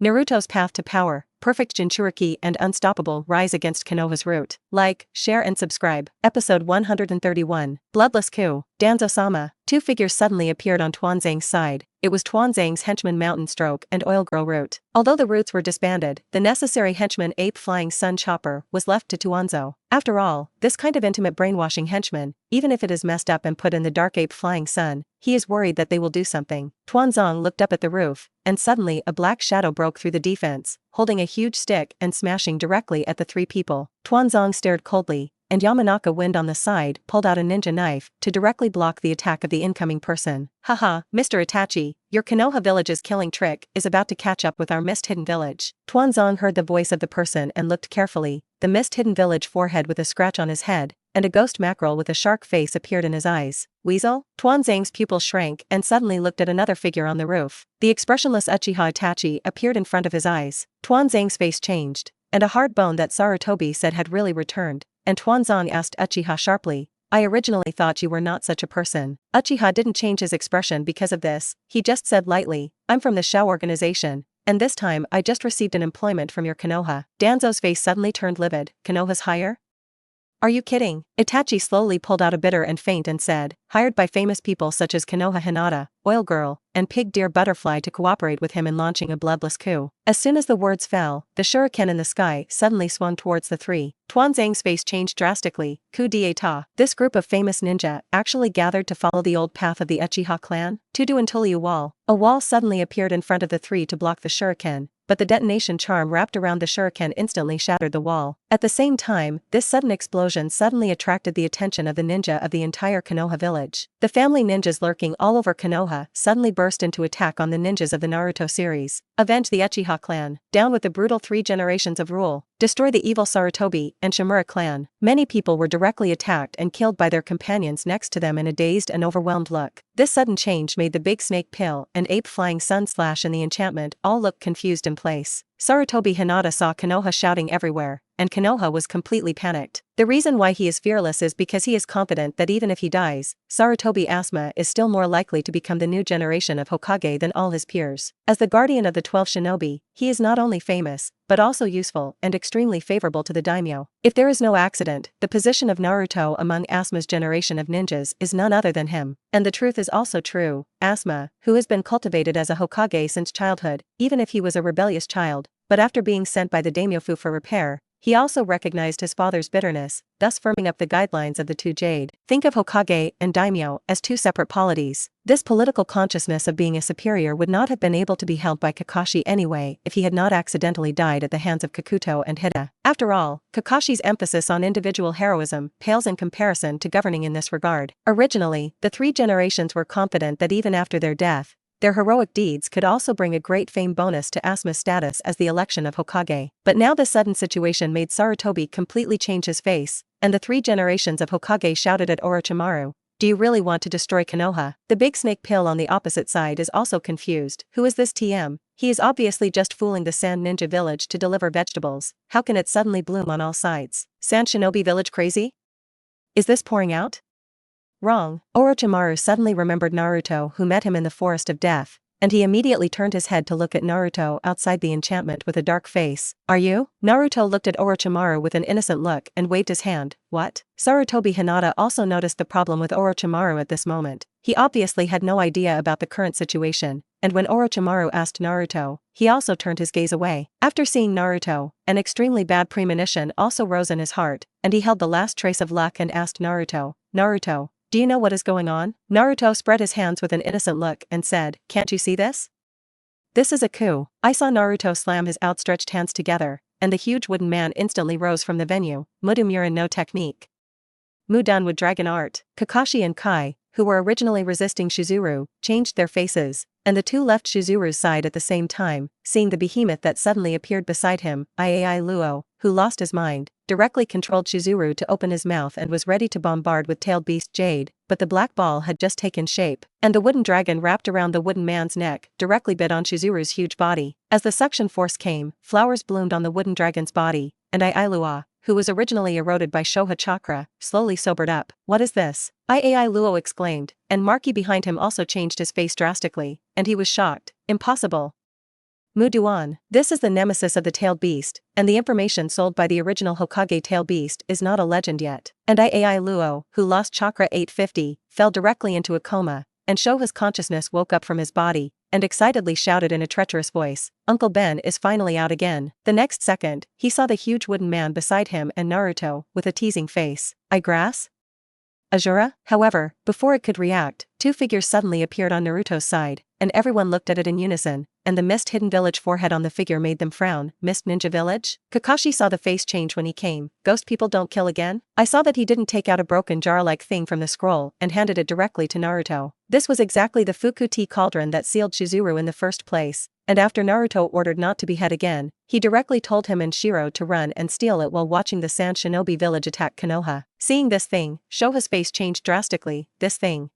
Naruto's path to power, perfect Jinchuriki and unstoppable rise against Konoha's root. Like, share and subscribe. Episode 131. Bloodless Coup. Danzo-sama. Two figures suddenly appeared on Tuanzang's side. It was Tuanzang's henchman Mountain Stroke and Oil Girl Root. Although the roots were disbanded, the necessary henchman Ape Flying Sun Chopper was left to Tuanzo. After all, this kind of intimate brainwashing henchman, even if it is messed up and put in the dark Ape Flying Sun, he is worried that they will do something. Tuanzang looked up at the roof, and suddenly a black shadow broke through the defense, holding a huge stick and smashing directly at the three people. Tuanzang stared coldly, and Yamanaka Wind on the side pulled out a ninja knife to directly block the attack of the incoming person. Haha, Mr. Itachi, your Konoha village's killing trick is about to catch up with our mist-hidden village. Tuanzang heard the voice of the person and looked carefully. The mist-hidden village forehead with a scratch on his head, and a ghost mackerel with a shark face appeared in his eyes. Weasel? Tuanzang's pupil shrank and suddenly looked at another figure on the roof. The expressionless Uchiha Itachi appeared in front of his eyes. Tuanzang's face changed, and a hard bone that Sarutobi said had really returned, and Tuanzang asked Uchiha sharply, I originally thought you were not such a person. Uchiha didn't change his expression because of this, he just said lightly, I'm from the Shao organization, and this time I just received an employment from your Konoha. Danzo's face suddenly turned livid. Konoha's hire? Are you kidding? Itachi slowly pulled out a bitter and faint and said, hired by famous people such as Konoha Hinata, Oil Girl, and Pig Deer Butterfly to cooperate with him in launching a bloodless coup. As soon as the words fell, the shuriken in the sky suddenly swung towards the three. Tuanzang's face changed drastically. Coup d'état. This group of famous ninja actually gathered to follow the old path of the Uchiha clan. Tudu until a wall. A wall suddenly appeared in front of the three to block the shuriken, but the detonation charm wrapped around the shuriken instantly shattered the wall. At the same time, this sudden explosion suddenly attracted the attention of the ninja of the entire Konoha village. The family ninjas lurking all over Konoha suddenly burst into attack on the ninjas of the Naruto series. Avenge the Uchiha clan. Down with the brutal 3 generations of rule. Destroy the evil Sarutobi and Shimura clan. Many people were directly attacked and killed by their companions next to them in a dazed and overwhelmed look. This sudden change made the Big Snake Pill and Ape Flying Sun Slash and the enchantment all look confused in place. Sarutobi Hinata saw Konoha shouting everywhere, and Konoha was completely panicked. The reason why he is fearless is because he is confident that even if he dies, Sarutobi Asuma is still more likely to become the new generation of Hokage than all his peers. As the guardian of the 12 shinobi, he is not only famous, but also useful and extremely favorable to the daimyo. If there is no accident, the position of Naruto among Asuma's generation of ninjas is none other than him. And the truth is also true, Asuma, who has been cultivated as a Hokage since childhood, even if he was a rebellious child, but after being sent by the daimyofu for repair, he also recognized his father's bitterness, thus firming up the guidelines of the two Jade. Think of Hokage and daimyo as two separate polities. This political consciousness of being a superior would not have been able to be held by Kakashi anyway if he had not accidentally died at the hands of Kakuto and Hida. After all, Kakashi's emphasis on individual heroism pales in comparison to governing in this regard. Originally, the 3 generations were confident that even after their death, their heroic deeds could also bring a great fame bonus to Asuma's status as the election of Hokage. But now the sudden situation made Sarutobi completely change his face, and the 3 generations of Hokage shouted at Orochimaru, do you really want to destroy Konoha? The Big Snake Pill on the opposite side is also confused. Who is this TM? He is obviously just fooling the Sand Ninja village to deliver vegetables. How can it suddenly bloom on all sides? Sand Shinobi village crazy? Is this pouring out? Wrong. Orochimaru suddenly remembered Naruto who met him in the Forest of Death, and he immediately turned his head to look at Naruto outside the enchantment with a dark face. Are you? Naruto looked at Orochimaru with an innocent look and waved his hand. What? Sarutobi Hinata also noticed the problem with Orochimaru at this moment. He obviously had no idea about the current situation, and when Orochimaru asked Naruto, he also turned his gaze away. After seeing Naruto, an extremely bad premonition also rose in his heart, and he held the last trace of luck and asked Naruto, Naruto, do you know what is going on? Naruto spread his hands with an innocent look and said, can't you see this? This is a coup. I saw Naruto slam his outstretched hands together, and the huge wooden man instantly rose from the venue. Mudamurin no technique. Mudan with dragon art. Kakashi and Kai, who were originally resisting Shizuru, changed their faces, and the two left Shizuru's side at the same time, seeing the behemoth that suddenly appeared beside him. Iai Luo, who lost his mind, directly controlled Shizuru to open his mouth and was ready to bombard with tailed beast Jade, but the black ball had just taken shape, and the wooden dragon wrapped around the wooden man's neck directly bit on Shizuru's huge body. As the suction force came, flowers bloomed on the wooden dragon's body, and Iai who was originally eroded by Shoha chakra, slowly sobered up. What is this? Iai Luo exclaimed, and Marky behind him also changed his face drastically, and he was shocked. Impossible. Muduan. This is the nemesis of the tailed beast, and the information sold by the original Hokage tailed beast is not a legend yet. And AI Luo, who lost chakra 850, fell directly into a coma, and Shoha's consciousness woke up from his body, and excitedly shouted in a treacherous voice, "Uncle Ben is finally out again." The next second, he saw the huge wooden man beside him and Naruto, with a teasing face. "I grass?" Azura? However, before it could react, two figures suddenly appeared on Naruto's side, and everyone looked at it in unison, and the mist-hidden village forehead on the figure made them frown. Mist Ninja Village? Kakashi saw the face change when he came. Ghost people don't kill again? I saw that he didn't take out a broken jar-like thing from the scroll and handed it directly to Naruto. This was exactly the Fuku tea cauldron that sealed Shizuru in the first place, and after Naruto ordered not to behead again, he directly told him and Shiro to run and steal it while watching the Sand Shinobi village attack Konoha. Seeing this thing, Shoha's face changed drastically. This thing.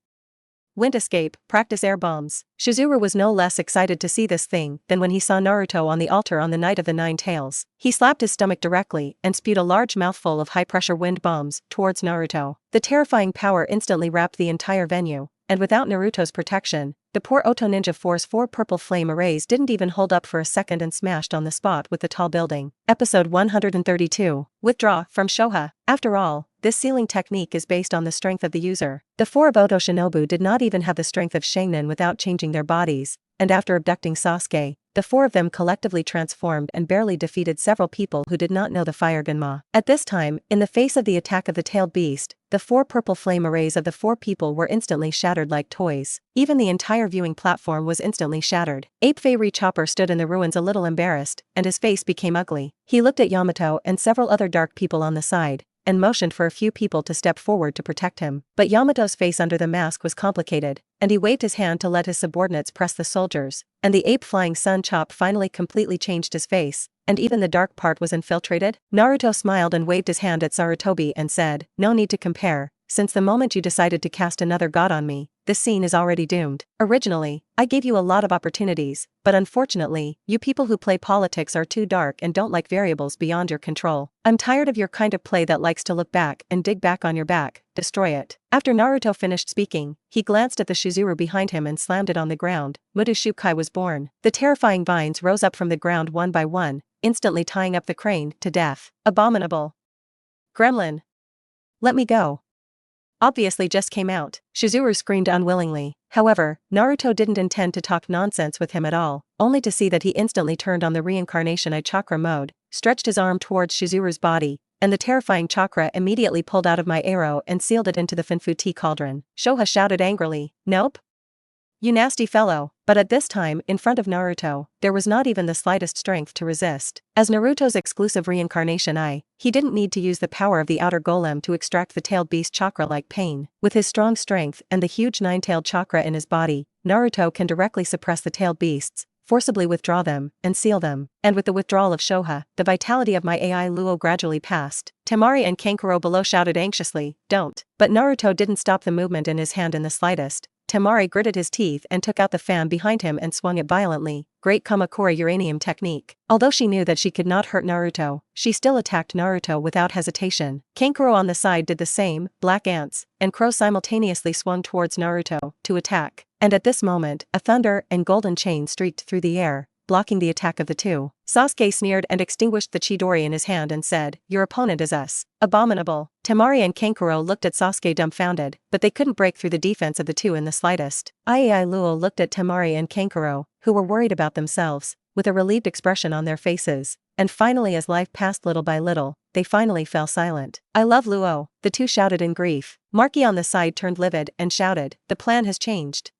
Wind escape, practice air bombs. Shizuru was no less excited to see this thing than when he saw Naruto on the altar on the night of the Nine Tails. He slapped his stomach directly and spewed a large mouthful of high-pressure wind bombs towards Naruto. The terrifying power instantly wrapped the entire venue, and without Naruto's protection, the poor Oto Ninja Force 4 purple flame arrays didn't even hold up for a second and smashed on the spot with the tall building. Episode 132. Withdraw from Shoha. After all, this sealing technique is based on the strength of the user. The four of Oto Shinobu did not even have the strength of Sharingan without changing their bodies, and after abducting Sasuke, the four of them collectively transformed and barely defeated several people who did not know the Fire Genma. At this time, in the face of the attack of the tailed beast, the four purple flame arrays of the four people were instantly shattered like toys. Even the entire viewing platform was instantly shattered. Ape Fairy Chopper stood in the ruins a little embarrassed, and his face became ugly. He looked at Yamato and several other dark people on the side, and motioned for a few people to step forward to protect him. But Yamato's face under the mask was complicated, and he waved his hand to let his subordinates press the soldiers, and the ape flying sun chop finally completely changed his face, and even the dark part was infiltrated. Naruto smiled and waved his hand at Sarutobi and said, "No need to compare, since the moment you decided to cast another god on me, this scene is already doomed. Originally, I gave you a lot of opportunities, but unfortunately, you people who play politics are too dark and don't like variables beyond your control. I'm tired of your kind of play that likes to look back and dig back on your back, destroy it." After Naruto finished speaking, he glanced at the Shizuru behind him and slammed it on the ground. Mudu Shukai was born. The terrifying vines rose up from the ground one by one, instantly tying up the crane to death. Abominable. Gremlin. Let me go. Obviously just came out. Shizuru screamed unwillingly. However, Naruto didn't intend to talk nonsense with him at all, only to see that he instantly turned on the reincarnation eye chakra mode, stretched his arm towards Shizuru's body, and the terrifying chakra immediately pulled out of my arrow and sealed it into the Finfu tea cauldron. Shoha shouted angrily, "Nope. You nasty fellow." But at this time, in front of Naruto, there was not even the slightest strength to resist. As Naruto's exclusive reincarnation eye, he didn't need to use the power of the outer golem to extract the tailed beast chakra like pain. With his strong strength and the huge nine-tailed chakra in his body, Naruto can directly suppress the tailed beasts, forcibly withdraw them, and seal them. And with the withdrawal of Shoha, the vitality of my AI Luo gradually passed. Temari and Kankuro below shouted anxiously, "Don't." But Naruto didn't stop the movement in his hand in the slightest. Temari gritted his teeth and took out the fan behind him and swung it violently. Great Kamakura uranium technique. Although she knew that she could not hurt Naruto, she still attacked Naruto without hesitation. Kankuro on the side did the same. Black ants and crows simultaneously swung towards Naruto to attack. And at this moment, a thunder and golden chain streaked through the air, blocking the attack of the two. Sasuke sneered and extinguished the Chidori in his hand and said, "Your opponent is us." Abominable. Temari and Kankuro looked at Sasuke dumbfounded, but they couldn't break through the defense of the two in the slightest. Ai Luo looked at Temari and Kankuro, who were worried about themselves, with a relieved expression on their faces, and finally as life passed little by little, they finally fell silent. "I love Luo," the two shouted in grief. Marky on the side turned livid and shouted, "The plan has changed.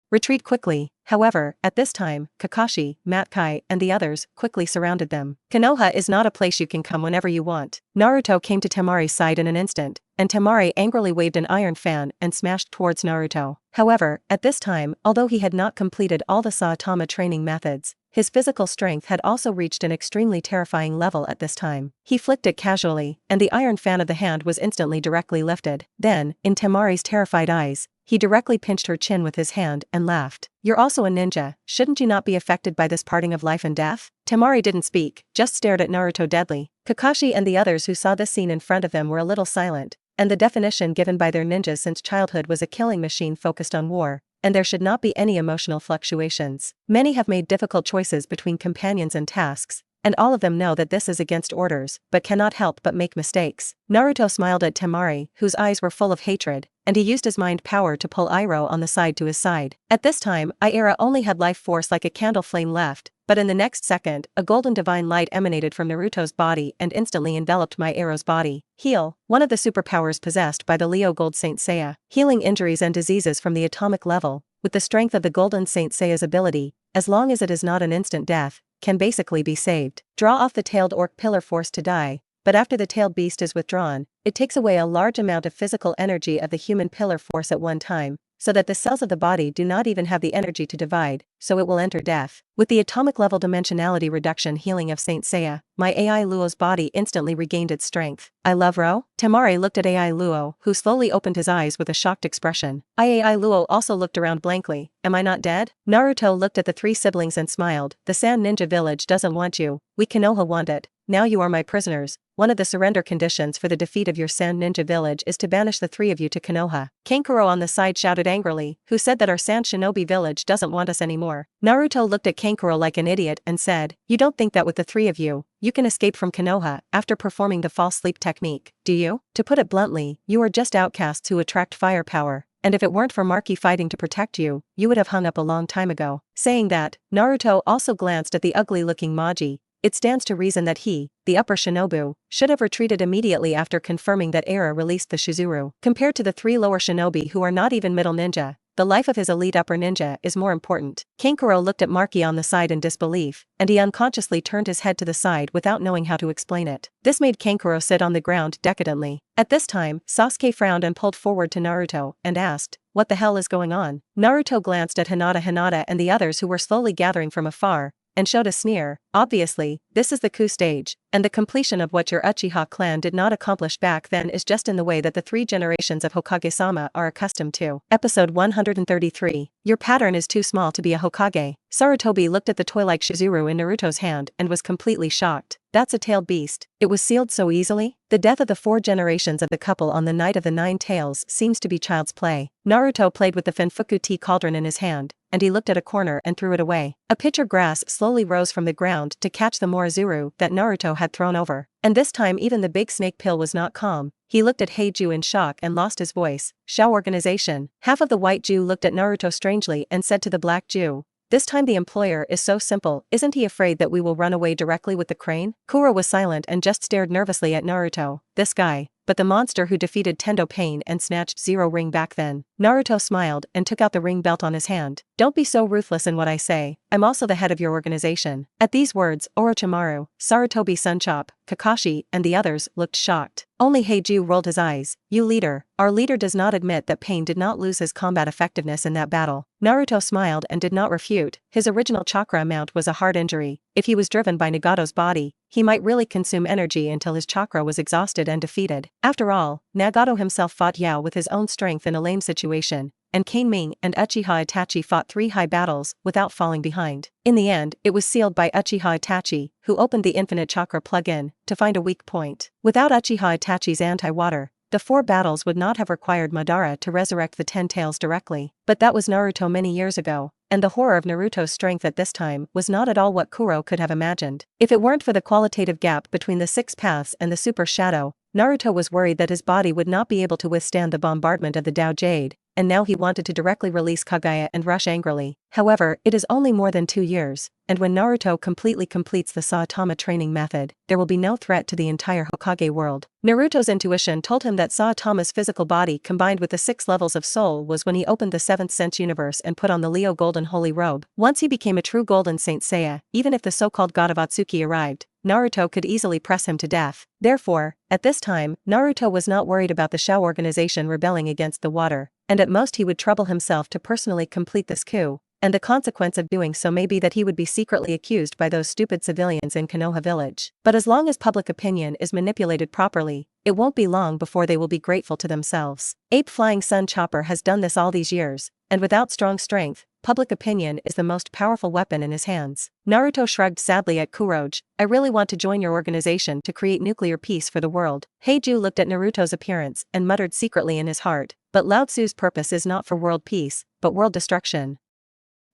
Retreat quickly." However, at this time, Kakashi, Matkai, and the others quickly surrounded them. "Konoha is not a place you can come whenever you want." Naruto came to Temari's side in an instant, and Temari angrily waved an iron fan and smashed towards Naruto. However, at this time, although he had not completed all the Saitama training methods, his physical strength had also reached an extremely terrifying level at this time. He flicked it casually, and the iron fan of the hand was instantly directly lifted. Then, in Temari's terrified eyes, he directly pinched her chin with his hand and laughed. "You're also a ninja, shouldn't you not be affected by this parting of life and death?" Temari didn't speak, just stared at Naruto deadly. Kakashi and the others who saw this scene in front of them were a little silent, and the definition given by their ninjas since childhood was a killing machine focused on war, and there should not be any emotional fluctuations. Many have made difficult choices between companions and tasks, and all of them know that this is against orders, but cannot help but make mistakes. Naruto smiled at Temari, whose eyes were full of hatred, and he used his mind power to pull Iroh on the side to his side. At this time, Iroh only had life force like a candle flame left, but in the next second, a golden divine light emanated from Naruto's body and instantly enveloped Iroh's body. Heal, one of the superpowers possessed by the Leo Gold Saint Seiya, healing injuries and diseases from the atomic level, with the strength of the Golden Saint Seiya's ability, as long as it is not an instant death, can basically be saved. Draw off the tailed orc pillar forced to die, but after the tailed beast is withdrawn, it takes away a large amount of physical energy of the human pillar force at one time, so that the cells of the body do not even have the energy to divide, so it will enter death. With the atomic level dimensionality reduction healing of Saint Seiya, my AI Luo's body instantly regained its strength. I love Ro? Temari looked at AI Luo, who slowly opened his eyes with a shocked expression. AI Luo also looked around blankly. Am I not dead? Naruto looked at the three siblings and smiled. The Sand Ninja Village doesn't want you. We Konoha want it. Now you are my prisoners. One of the surrender conditions for the defeat of your Sand Ninja Village is to banish the three of you to Konoha. Kankuro on the side shouted angrily, who said that our Sand Shinobi Village doesn't want us anymore. Naruto looked at Kankuro like an idiot and said, you don't think that with the three of you, you can escape from Konoha after performing the false sleep technique, do you? To put it bluntly, you are just outcasts who attract firepower, and if it weren't for Maki fighting to protect you, you would have hung up a long time ago. Saying that, Naruto also glanced at the ugly-looking Maji. It stands to reason that he, the upper shinobu, should have retreated immediately after confirming that Era released the Shizuru. Compared to the three lower shinobi who are not even middle ninja, the life of his elite upper ninja is more important. Kankuro looked at Maki on the side in disbelief, and he unconsciously turned his head to the side without knowing how to explain it. This made Kankuro sit on the ground decadently. At this time, Sasuke frowned and pulled forward to Naruto, and asked, what the hell is going on? Naruto glanced at Hinata and the others who were slowly gathering from afar, and showed a sneer. Obviously, this is the coup stage, and the completion of what your Uchiha clan did not accomplish back then is just in the way that the three generations of Hokage-sama are accustomed to. Episode 133. Your pattern is too small to be a Hokage. Sarutobi looked at the toy-like Shizuru in Naruto's hand and was completely shocked. That's a tailed beast. It was sealed so easily? The death of the four generations of the couple on the night of the 9 tails seems to be child's play. Naruto played with the Fenfuku tea cauldron in his hand, and he looked at a corner and threw it away. A pitcher grass slowly rose from the ground to catch the Morizuru that Naruto had thrown over. And this time even the big snake pill was not calm. He looked at Heiju in shock and lost his voice. Shao organization. Half of the white Jew looked at Naruto strangely and said to the black Jew, this time the employer is so simple, isn't he afraid that we will run away directly with the crane? Kuro was silent and just stared nervously at Naruto. This guy, but the monster who defeated Tendo Pain and snatched Zero Ring back then. Naruto smiled and took out the ring belt on his hand. Don't be so ruthless in what I say, I'm also the head of your organization. At these words, Orochimaru, Sarutobi Sunchop, Kakashi, and the others looked shocked. Only Heiju rolled his eyes. You leader. Our leader does not admit that Pain did not lose his combat effectiveness in that battle. Naruto smiled and did not refute. His original chakra amount was a hard injury. If he was driven by Nagato's body, he might really consume energy until his chakra was exhausted and defeated. After all, Nagato himself fought Yao with his own strength in a lame situation, and Kaneming and Uchiha Itachi fought 3 high battles without falling behind. In the end, it was sealed by Uchiha Itachi, who opened the infinite chakra plug-in to find a weak point. Without Uchiha Itachi's anti-water, the 4 battles would not have required Madara to resurrect the 10 tails directly. But that was Naruto many years ago, and the horror of Naruto's strength at this time was not at all what Kuro could have imagined. If it weren't for the qualitative gap between the 6 paths and the Super Shadow, Naruto was worried that his body would not be able to withstand the bombardment of the Dao Jade, and now he wanted to directly release Kagaya and rush angrily. However, it is only more than 2 years, and when Naruto completely completes the Saitama training method, there will be no threat to the entire Hokage world. Naruto's intuition told him that Saitama's physical body combined with the 6 levels of soul was when he opened the 7th sense universe and put on the Leo Golden Holy Robe. Once he became a true Golden Saint Seiya, even if the so-called God of Atsuki arrived, Naruto could easily press him to death. Therefore, at this time, Naruto was not worried about the Shao organization rebelling against the water, and at most he would trouble himself to personally complete this coup, and the consequence of doing so may be that he would be secretly accused by those stupid civilians in Konoha village. But as long as public opinion is manipulated properly, it won't be long before they will be grateful to themselves. Ape Flying Sun Chopper has done this all these years, and without strong strength, public opinion is the most powerful weapon in his hands. Naruto shrugged sadly at Kuroge. I really want to join your organization to create nuclear peace for the world. Heiju looked at Naruto's appearance and muttered secretly in his heart, but Lao Tzu's purpose is not for world peace, but world destruction.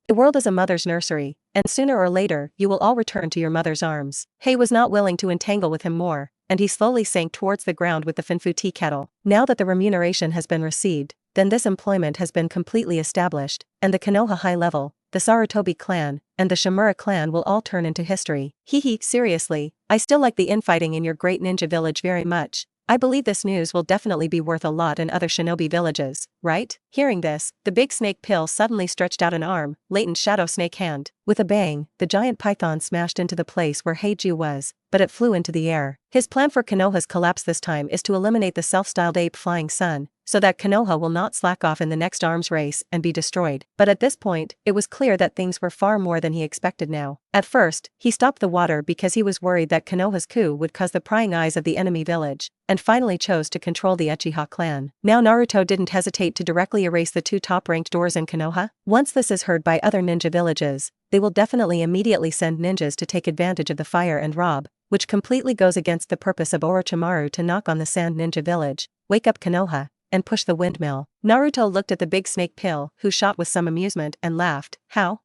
The world is a mother's nursery, and sooner or later you will all return to your mother's arms. He was not willing to entangle with him more, and he slowly sank towards the ground with the Finfu tea kettle. Now that the remuneration has been received, then this employment has been completely established, and the Konoha high level, the Sarutobi clan, and the Shimura clan will all turn into history. Seriously, I still like the infighting in your great ninja village very much. I believe this news will definitely be worth a lot in other shinobi villages, right? Hearing this, the big snake pill suddenly stretched out an arm, latent shadow snake hand. With a bang, the giant python smashed into the place where Heiju was, but it flew into the air. His plan for Konoha's collapse this time is to eliminate the self-styled ape Flying Sun, so that Konoha will not slack off in the next arms race and be destroyed. But at this point, it was clear that things were far more than he expected now. At first, he stopped the water because he was worried that Konoha's coup would cause the prying eyes of the enemy village, and finally chose to control the Uchiha clan. Now Naruto didn't hesitate to directly erase the 2 top-ranked doors in Konoha. Once this is heard by other ninja villages, they will definitely immediately send ninjas to take advantage of the fire and rob, which completely goes against the purpose of Orochimaru to knock on the Sand Ninja village, wake up Konoha, and push the windmill. Naruto looked at the big snake pill, who shot with some amusement and laughed. How?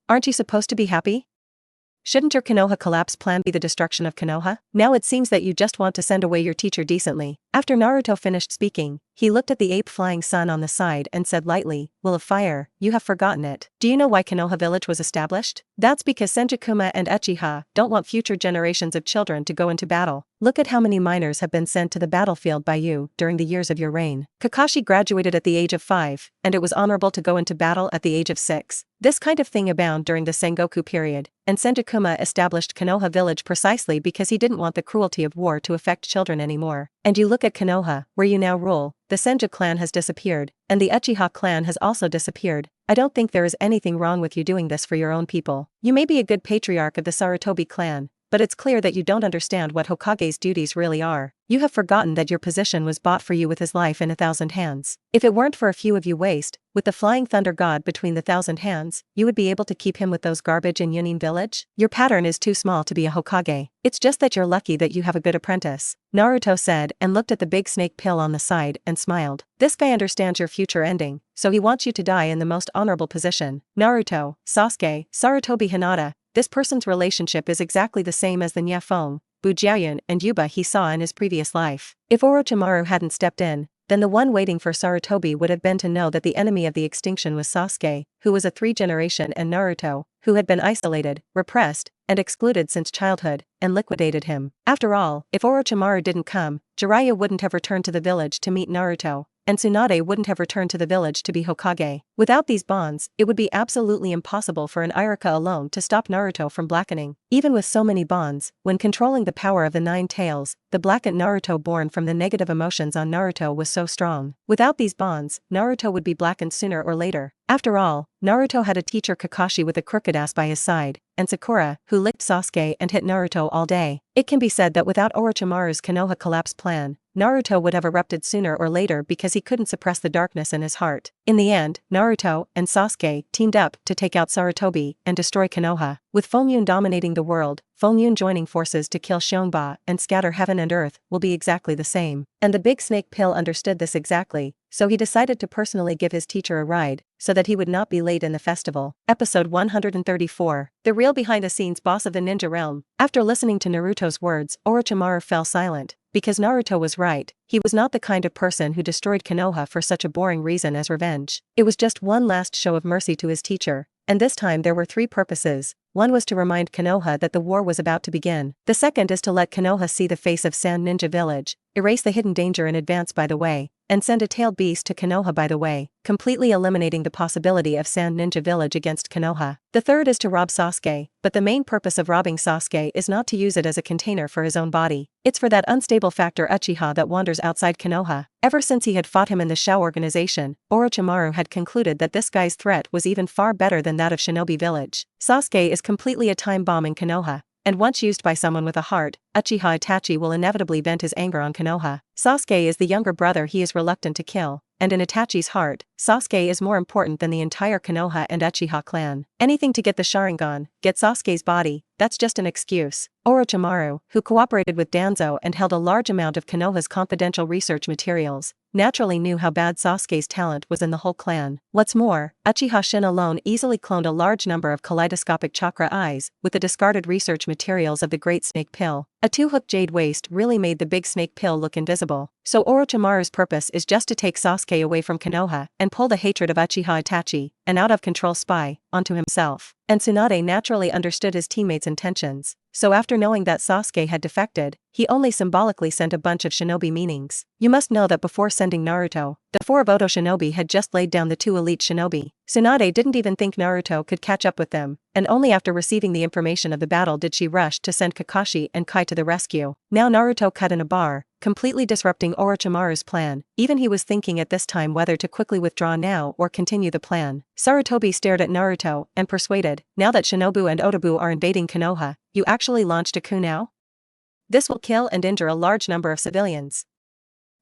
Aren't you supposed to be happy? Shouldn't your Konoha collapse plan be the destruction of Konoha? Now it seems that you just want to send away your teacher decently. After Naruto finished speaking, he looked at the ape Flying Sun on the side and said lightly, Will of Fire, you have forgotten it. Do you know why Konoha village was established? That's because Senjukuma and Uchiha don't want future generations of children to go into battle. Look at how many minors have been sent to the battlefield by you during the years of your reign. Kakashi graduated at the age of 5, and it was honorable to go into battle at the age of 6. This kind of thing abounded during the Sengoku period, and Senjukuma established Konoha village precisely because he didn't want the cruelty of war to affect children anymore. And you look at Konoha, where you now rule, the Senju clan has disappeared, and the Uchiha clan has also disappeared. I don't think there is anything wrong with you doing this for your own people. You may be a good patriarch of the Sarutobi clan, but it's clear that you don't understand what Hokage's duties really are. You have forgotten that your position was bought for you with his life in 1,000 hands. If it weren't for a few of you waste, with the flying thunder god between the 1,000 hands, you would be able to keep him with those garbage in Yunin village? Your pattern is too small to be a Hokage. It's just that you're lucky that you have a good apprentice, Naruto said and looked at the big snake pill on the side and smiled. This guy understands your future ending, so he wants you to die in the most honorable position. Naruto, Sasuke, Sarutobi Hinata, this person's relationship is exactly the same as the Nyafong, Bujiayun and Yuba he saw in his previous life. If Orochimaru hadn't stepped in, then the one waiting for Sarutobi would have been to know that the enemy of the extinction was Sasuke, who was a 3-generation, and Naruto, who had been isolated, repressed, and excluded since childhood, and liquidated him. After all, if Orochimaru didn't come, Jiraiya wouldn't have returned to the village to meet Naruto, and Tsunade wouldn't have returned to the village to be Hokage. Without these bonds, it would be absolutely impossible for an Iruka alone to stop Naruto from blackening. Even with so many bonds, when controlling the power of the 9 tails, the blackened Naruto born from the negative emotions on Naruto was so strong. Without these bonds, Naruto would be blackened sooner or later. After all, Naruto had a teacher Kakashi with a crooked ass by his side, and Sakura, who licked Sasuke and hit Naruto all day. It can be said that without Orochimaru's Konoha collapse plan, Naruto would have erupted sooner or later because he couldn't suppress the darkness in his heart. In the end, Naruto and Sasuke teamed up to take out Sarutobi and destroy Konoha. With Fomyun dominating the world, Fomyun joining forces to kill Shionba and scatter heaven and earth will be exactly the same. And the big snake pill understood this exactly, so he decided to personally give his teacher a ride, so that he would not be late in the festival. Episode 134. The real behind-the-scenes boss of the ninja realm. After listening to Naruto's words, Orochimaru fell silent. Because Naruto was right, he was not the kind of person who destroyed Konoha for such a boring reason as revenge. It was just one last show of mercy to his teacher, and this time there were 3 purposes. One was to remind Konoha that the war was about to begin. The second is to let Konoha see the face of Sand Ninja Village, erase the hidden danger in advance by the way, and send a tailed beast to Konoha by the way, completely eliminating the possibility of Sand Ninja Village against Konoha. The third is to rob Sasuke, but the main purpose of robbing Sasuke is not to use it as a container for his own body. It's for that unstable factor Uchiha that wanders outside Konoha. Ever since he had fought him in the Shao organization, Orochimaru had concluded that this guy's threat was even far better than that of Shinobi Village. Sasuke is completely a time bomb in Konoha, and once used by someone with a heart, Uchiha Itachi will inevitably vent his anger on Konoha. Sasuke is the younger brother he is reluctant to kill, and in Itachi's heart, Sasuke is more important than the entire Konoha and Uchiha clan. Anything to get the Sharingan, get Sasuke's body, that's just an excuse. Orochimaru, who cooperated with Danzo and held a large amount of Konoha's confidential research materials, naturally knew how bad Sasuke's talent was in the whole clan. What's more, Uchiha Shin alone easily cloned a large number of kaleidoscopic chakra eyes with the discarded research materials of the Great Snake Pill. A two-hooked jade waist really made the big snake pill look invisible. So Orochimaru's purpose is just to take Sasuke away from Konoha and pull the hatred of Uchiha Itachi, an out-of-control spy, onto himself. And Tsunade naturally understood his teammates' intentions. So after knowing that Sasuke had defected, he only symbolically sent a bunch of shinobi meanings. You must know that before sending Naruto, the 4 of Oto shinobi had just laid down the 2 elite shinobi. Tsunade didn't even think Naruto could catch up with them, and only after receiving the information of the battle did she rush to send Kakashi and Kai to the rescue. Now Naruto cut in a bar, completely disrupting Orochimaru's plan. Even he was thinking at this time whether to quickly withdraw now or continue the plan. Sarutobi stared at Naruto and persuaded, now that Shinobu and Otobu are invading Konoha, you actually launched a coup now? This will kill and injure a large number of civilians.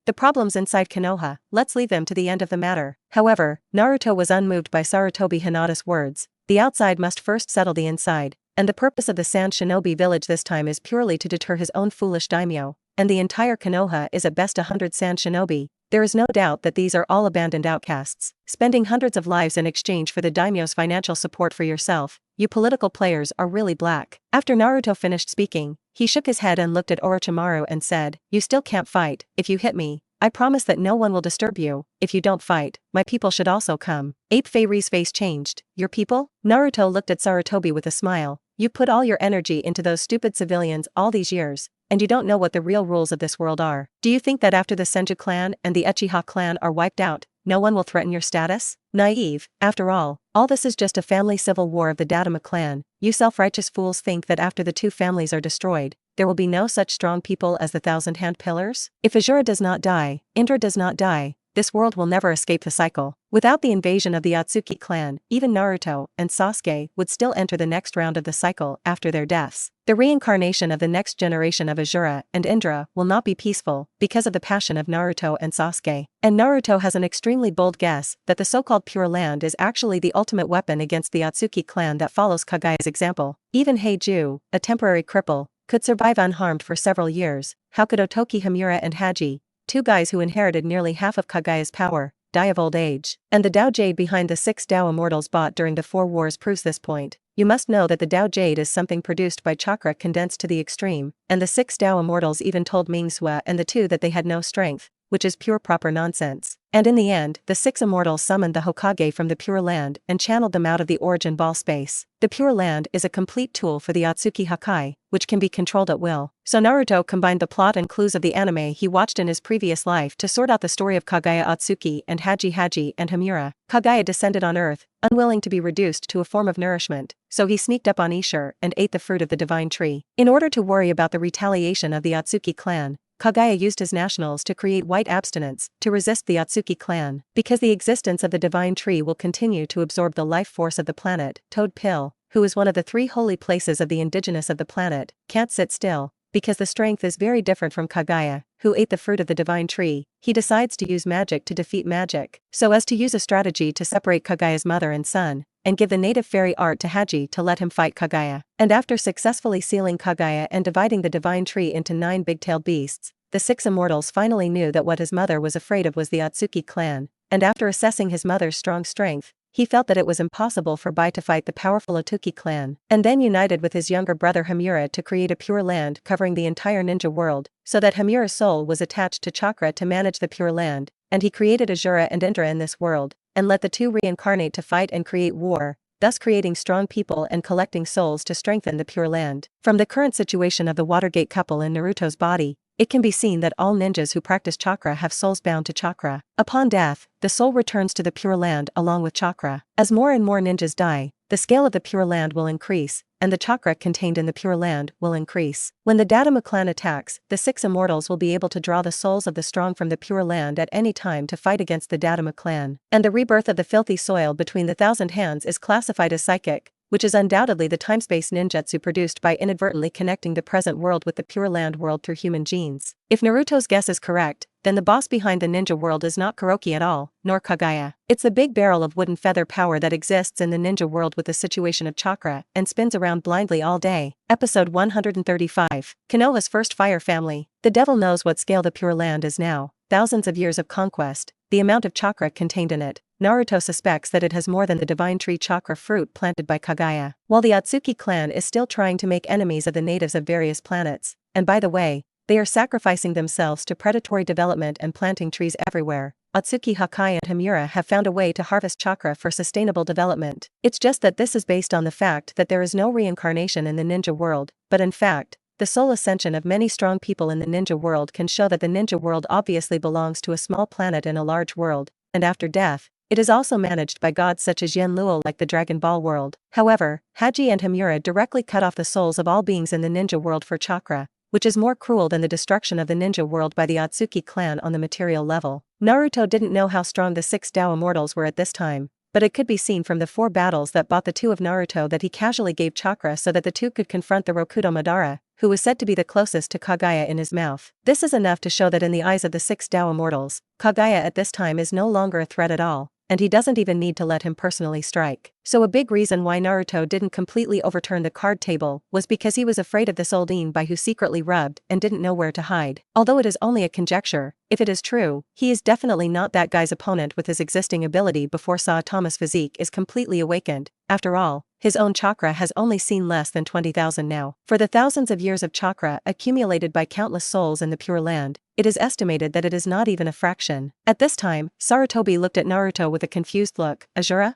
The problems inside Konoha, let's leave them to the end of the matter. However, Naruto was unmoved by Sarutobi Hinata's words. The outside must first settle the inside, and the purpose of the Sand Shinobi village this time is purely to deter his own foolish daimyo, and the entire Konoha is at best 100 Sand Shinobi. There is no doubt that these are all abandoned outcasts. Spending hundreds of lives in exchange for the daimyo's financial support for yourself, you political players are really black. After Naruto finished speaking, he shook his head and looked at Orochimaru and said, you still can't fight. If you hit me, I promise that no one will disturb you. If you don't fight, my people should also come. Ape Fairy's face changed. Your people? Naruto looked at Sarutobi with a smile. You put all your energy into those stupid civilians all these years, and you don't know what the real rules of this world are. Do you think that after the Senju clan and the Uchiha clan are wiped out, no one will threaten your status? Naive. After all this is just a family civil war of the Datama clan. You self-righteous fools think that after the 2 families are destroyed, there will be no such strong people as the Thousand-Hand Pillars? If Azura does not die, Indra does not die, this world will never escape the cycle. Without the invasion of the Atsuki clan, even Naruto and Sasuke would still enter the next round of the cycle after their deaths. The reincarnation of the next generation of Azura and Indra will not be peaceful because of the passion of Naruto and Sasuke. And Naruto has an extremely bold guess that the so-called Pure Land is actually the ultimate weapon against the Atsuki clan that follows Kagaya's example. Even Heiju, a temporary cripple, could survive unharmed for several years. How could Otoki Hamura and Haji, 2 guys who inherited nearly half of Kagaya's power, die of old age? And the Dao Jade behind the 6 Dao Immortals bought during the 4 wars proves this point. You must know that the Dao Jade is something produced by chakra condensed to the extreme, and the 6 Dao Immortals even told Ming Sua and the 2 that they had no strength, which is pure proper nonsense. And in the end, the 6 Immortals summoned the Hokage from the Pure Land and channeled them out of the origin ball space. The Pure Land is a complete tool for the Atsuki Hakai, which can be controlled at will. So Naruto combined the plot and clues of the anime he watched in his previous life to sort out the story of Kagaya Atsuki and Haji and Hamura. Kagaya descended on Earth, unwilling to be reduced to a form of nourishment, so he sneaked up on Ishur and ate the fruit of the divine tree. In order to worry about the retaliation of the Atsuki clan, Kagaya used his nationals to create white abstinence to resist the Atsuki clan. Because the existence of the divine tree will continue to absorb the life force of the planet, Toad Pill, who is one of the 3 holy places of the indigenous of the planet, can't sit still. Because the strength is very different from Kagaya, who ate the fruit of the divine tree, he decides to use magic to defeat magic, so as to use a strategy to separate Kagaya's mother and son, and give the native fairy art to Haji to let him fight Kagaya. And after successfully sealing Kagaya and dividing the divine tree into 9 big-tailed beasts, the 6 Immortals finally knew that what his mother was afraid of was the Atsuki clan, and after assessing his mother's strong strength, he felt that it was impossible for Bai to fight the powerful Atsuki clan, and then united with his younger brother Hamura to create a Pure Land covering the entire ninja world, so that Hamura's soul was attached to chakra to manage the Pure Land, and he created Azura and Indra in this world, and let the 2 reincarnate to fight and create war, thus creating strong people and collecting souls to strengthen the Pure Land. From the current situation of the Watergate couple in Naruto's body, it can be seen that all ninjas who practice chakra have souls bound to chakra. Upon death, the soul returns to the Pure Land along with chakra. As more and more ninjas die, the scale of the Pure Land will increase, and the chakra contained in the Pure Land will increase. When the Datama clan attacks, the 6 Immortals will be able to draw the souls of the strong from the Pure Land at any time to fight against the Datama clan. And the rebirth of the filthy soil between the 1,000 hands is classified as psychic, which is undoubtedly the time-space ninjutsu produced by inadvertently connecting the present world with the Pure Land world through human genes. If Naruto's guess is correct, then the boss behind the ninja world is not Kuroki at all, nor Kagaya. It's the big barrel of wooden feather power that exists in the ninja world with the situation of chakra and spins around blindly all day. Episode 135. Konoha's first fire family. The devil knows what scale the Pure Land is now, thousands of years of conquest, the amount of chakra contained in it, Naruto suspects that it has more than the divine tree chakra fruit planted by Kaguya. While the Atsuki clan is still trying to make enemies of the natives of various planets, and by the way, they are sacrificing themselves to predatory development and planting trees everywhere, Atsuki Hakai and Himura have found a way to harvest chakra for sustainable development. It's just that this is based on the fact that there is no reincarnation in the ninja world, but in fact, the soul ascension of many strong people in the ninja world can show that the ninja world obviously belongs to a small planet in a large world, and after death, it is also managed by gods such as Yen Luo like the Dragon Ball world. However, Haji and Himura directly cut off the souls of all beings in the ninja world for chakra, which is more cruel than the destruction of the ninja world by the Atsuki clan on the material level. Naruto didn't know how strong the 6 Tao immortals were at this time, but it could be seen from the 4 battles that bought the 2 of Naruto that he casually gave chakra so that the 2 could confront the Rokudo Madara, who was said to be the closest to Kaguya in his mouth. This is enough to show that in the eyes of the 6 Tao immortals, Kaguya at this time is no longer a threat at all, and he doesn't even need to let him personally strike. So a big reason why Naruto didn't completely overturn the card table was because he was afraid of this old Inbai who secretly rubbed and didn't know where to hide. Although it is only a conjecture, if it is true, he is definitely not that guy's opponent with his existing ability before Saotama's physique is completely awakened. After all, his own chakra has only seen less than 20,000 now. For the thousands of years of chakra accumulated by countless souls in the Pure Land, it is estimated that it is not even a fraction. At this time, Sarutobi looked at Naruto with a confused look. Azura?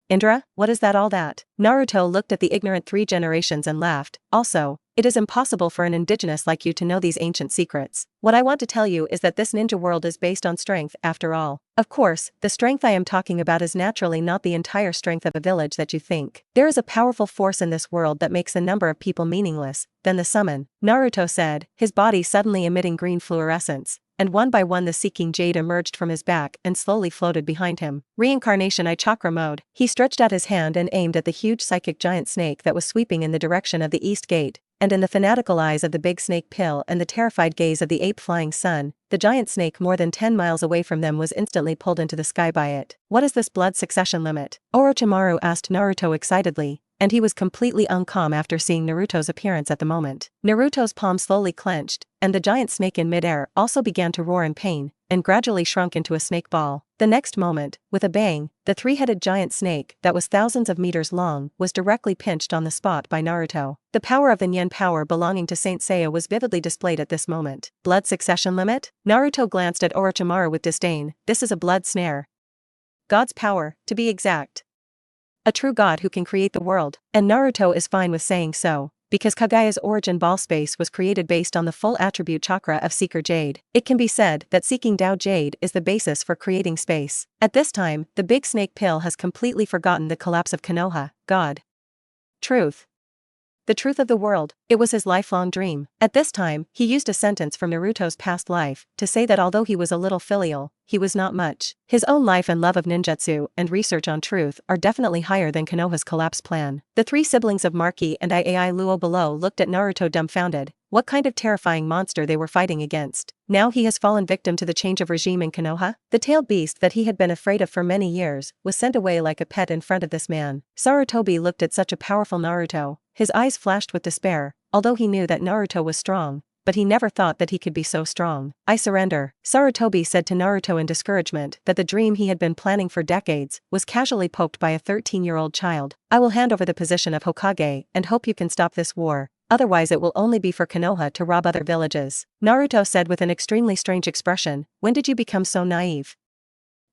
Indra, what is that all that? Naruto looked at the ignorant 3 generations and laughed. Also, it is impossible for an indigenous like you to know these ancient secrets. What I want to tell you is that this ninja world is based on strength after all. Of course, the strength I am talking about is naturally not the entire strength of a village that you think. There is a powerful force in this world that makes a number of people meaningless, then the summon, Naruto said, his body suddenly emitting green fluorescence, and one by one the seeking jade emerged from his back and slowly floated behind him. Reincarnation I chakra mode. He stretched out his hand and aimed at the huge psychic giant snake that was sweeping in the direction of the east gate, and in the fanatical eyes of the big snake pill and the terrified gaze of the ape flying sun, the giant snake more than 10 miles away from them was instantly pulled into the sky by it. What is this blood succession limit? Orochimaru asked Naruto excitedly, and he was completely uncalm after seeing Naruto's appearance at the moment. Naruto's palm slowly clenched, and the giant snake in midair also began to roar in pain, and gradually shrunk into a snake ball. The next moment, with a bang, the 3-headed giant snake, that was thousands of meters long, was directly pinched on the spot by Naruto. The power of the Nyan power belonging to Saint Seiya was vividly displayed at this moment. Blood succession limit? Naruto glanced at Orochimaru with disdain. This is a blood snare. God's power, to be exact. A true god who can create the world, and Naruto is fine with saying so, because Kaguya's origin ball space was created based on the full attribute chakra of Seeker Jade. It can be said that seeking Tao Jade is the basis for creating space. At this time, the big snake pill has completely forgotten the collapse of Konoha, God. Truth. The truth of the world, it was his lifelong dream. At this time, he used a sentence from Naruto's past life to say that although he was a little filial, he was not much. His own life and love of ninjutsu and research on truth are definitely higher than Konoha's collapse plan. The 3 siblings of Marki and Iai Luo below looked at Naruto dumbfounded. What kind of terrifying monster they were fighting against. Now he has fallen victim to the change of regime in Konoha? The tailed beast that he had been afraid of for many years was sent away like a pet in front of this man. Sarutobi looked at such a powerful Naruto. His eyes flashed with despair, although he knew that Naruto was strong, but he never thought that he could be so strong. I surrender. Sarutobi said to Naruto in discouragement that the dream he had been planning for decades was casually poked by a 13-year-old child. I will hand over the position of Hokage and hope you can stop this war. Otherwise it will only be for Konoha to rob other villages. Naruto said with an extremely strange expression, when did you become so naive?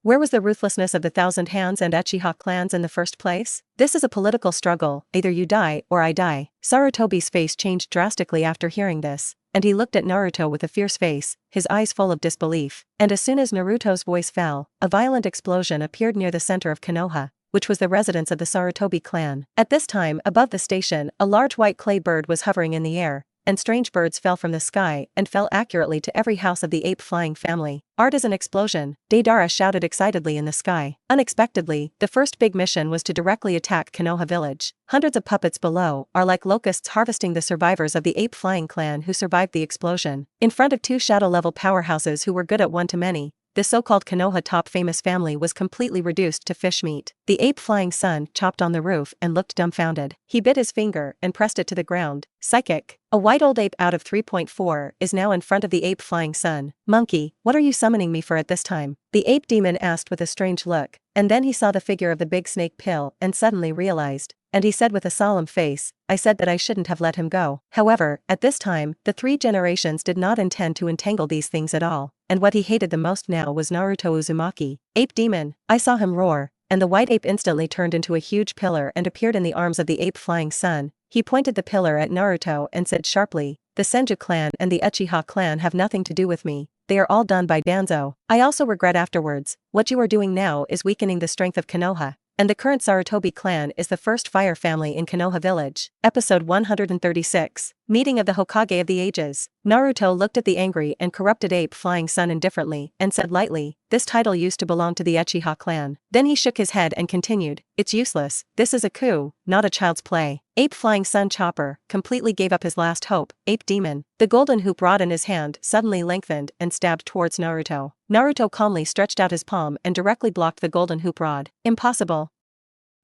Where was the ruthlessness of the Thousand Hands and Uchiha clans in the first place? This is a political struggle, either you die or I die. Sarutobi's face changed drastically after hearing this, and he looked at Naruto with a fierce face, his eyes full of disbelief. And as soon as Naruto's voice fell, a violent explosion appeared near the center of Konoha, which was the residence of the Sarutobi clan. At this time, above the station, a large white clay bird was hovering in the air, and strange birds fell from the sky and fell accurately to every house of the ape-flying family. Art is an explosion, Deidara shouted excitedly in the sky. Unexpectedly, the first big mission was to directly attack Konoha village. Hundreds of puppets below are like locusts harvesting the survivors of the ape-flying clan who survived the explosion. In front of 2 shadow-level powerhouses who were good at one-to-many, the so-called Konoha top famous family was completely reduced to fish meat. The ape flying sun chopped on the roof and looked dumbfounded. He bit his finger and pressed it to the ground. Psychic. A white old ape out of 3.4 is now in front of the ape flying sun. Monkey, what are you summoning me for at this time? The ape demon asked with a strange look, and then he saw the figure of the big snake pill and suddenly realized. And he said with a solemn face, I said that I shouldn't have let him go. However, at this time, the 3 generations did not intend to entangle these things at all, and what he hated the most now was Naruto Uzumaki. Ape demon, I saw him roar, and the white ape instantly turned into a huge pillar and appeared in the arms of the ape flying sun. He pointed the pillar at Naruto and said sharply, the Senju clan and the Uchiha clan have nothing to do with me. They are all done by Danzo. I also regret afterwards. What you are doing now is weakening the strength of Konoha. And the current Sarutobi clan is the first fire family in Konoha village. Episode 136. Meeting of the Hokage of the Ages. Naruto looked at the angry and corrupted ape flying sun indifferently and said lightly, this title used to belong to the Uchiha clan. Then he shook his head and continued, it's useless, this is a coup, not a child's play. Ape flying sun chopper completely gave up his last hope. Ape demon. The golden hoop rod in his hand suddenly lengthened and stabbed towards Naruto. Naruto calmly stretched out his palm and directly blocked the golden hoop rod. Impossible.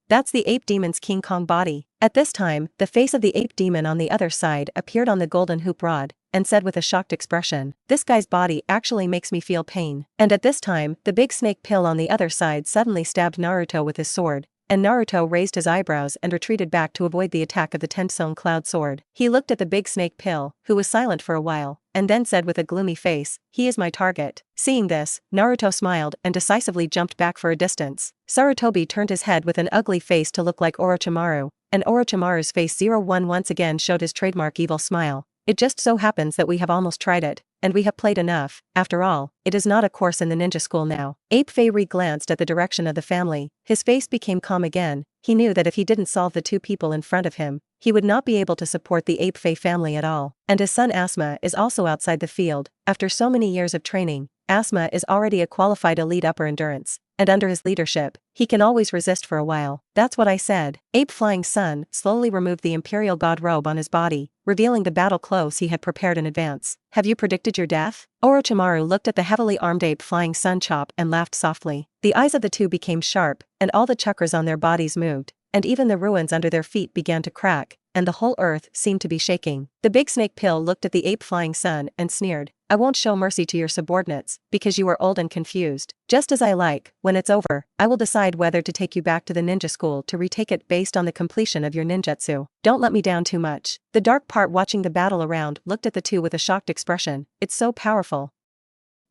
That's the ape demon's King Kong body. At this time, the face of the ape demon on the other side appeared on the golden hoop rod, and said with a shocked expression, this guy's body actually makes me feel pain. And at this time, the big snake pill on the other side suddenly stabbed Naruto with his sword, and Naruto raised his eyebrows and retreated back to avoid the attack of the Tensone Cloud Sword. He looked at the big snake pill, who was silent for a while, and then said with a gloomy face, he is my target. Seeing this, Naruto smiled and decisively jumped back for a distance. Sarutobi turned his head with an ugly face to look like Orochimaru, and Orochimaru's face 01 once again showed his trademark evil smile. It just so happens that we have almost tried it, and we have played enough. After all, it is not a course in the ninja school now. Ape Fei glanced at the direction of the family. His face became calm again. He knew that if he didn't solve the 2 people in front of him, he would not be able to support the Ape Fei family at all. And his son Asma is also outside the field. After so many years of training, Asma is already a qualified elite upper endurance, and under his leadership, he can always resist for a while. That's what I said. Ape Flying Sun slowly removed the Imperial God robe on his body, revealing the battle clothes he had prepared in advance. Have you predicted your death? Orochimaru looked at the heavily armed Ape Flying Sun chop and laughed softly. The eyes of the 2 became sharp, and all the chakras on their bodies moved, and even the ruins under their feet began to crack, and the whole earth seemed to be shaking. The big snake pill looked at the ape flying sun and sneered, I won't show mercy to your subordinates, because you are old and confused. Just as I like, when it's over, I will decide whether to take you back to the ninja school to retake it based on the completion of your ninjutsu. Don't let me down too much. The dark part watching the battle around looked at the 2 with a shocked expression. It's so powerful.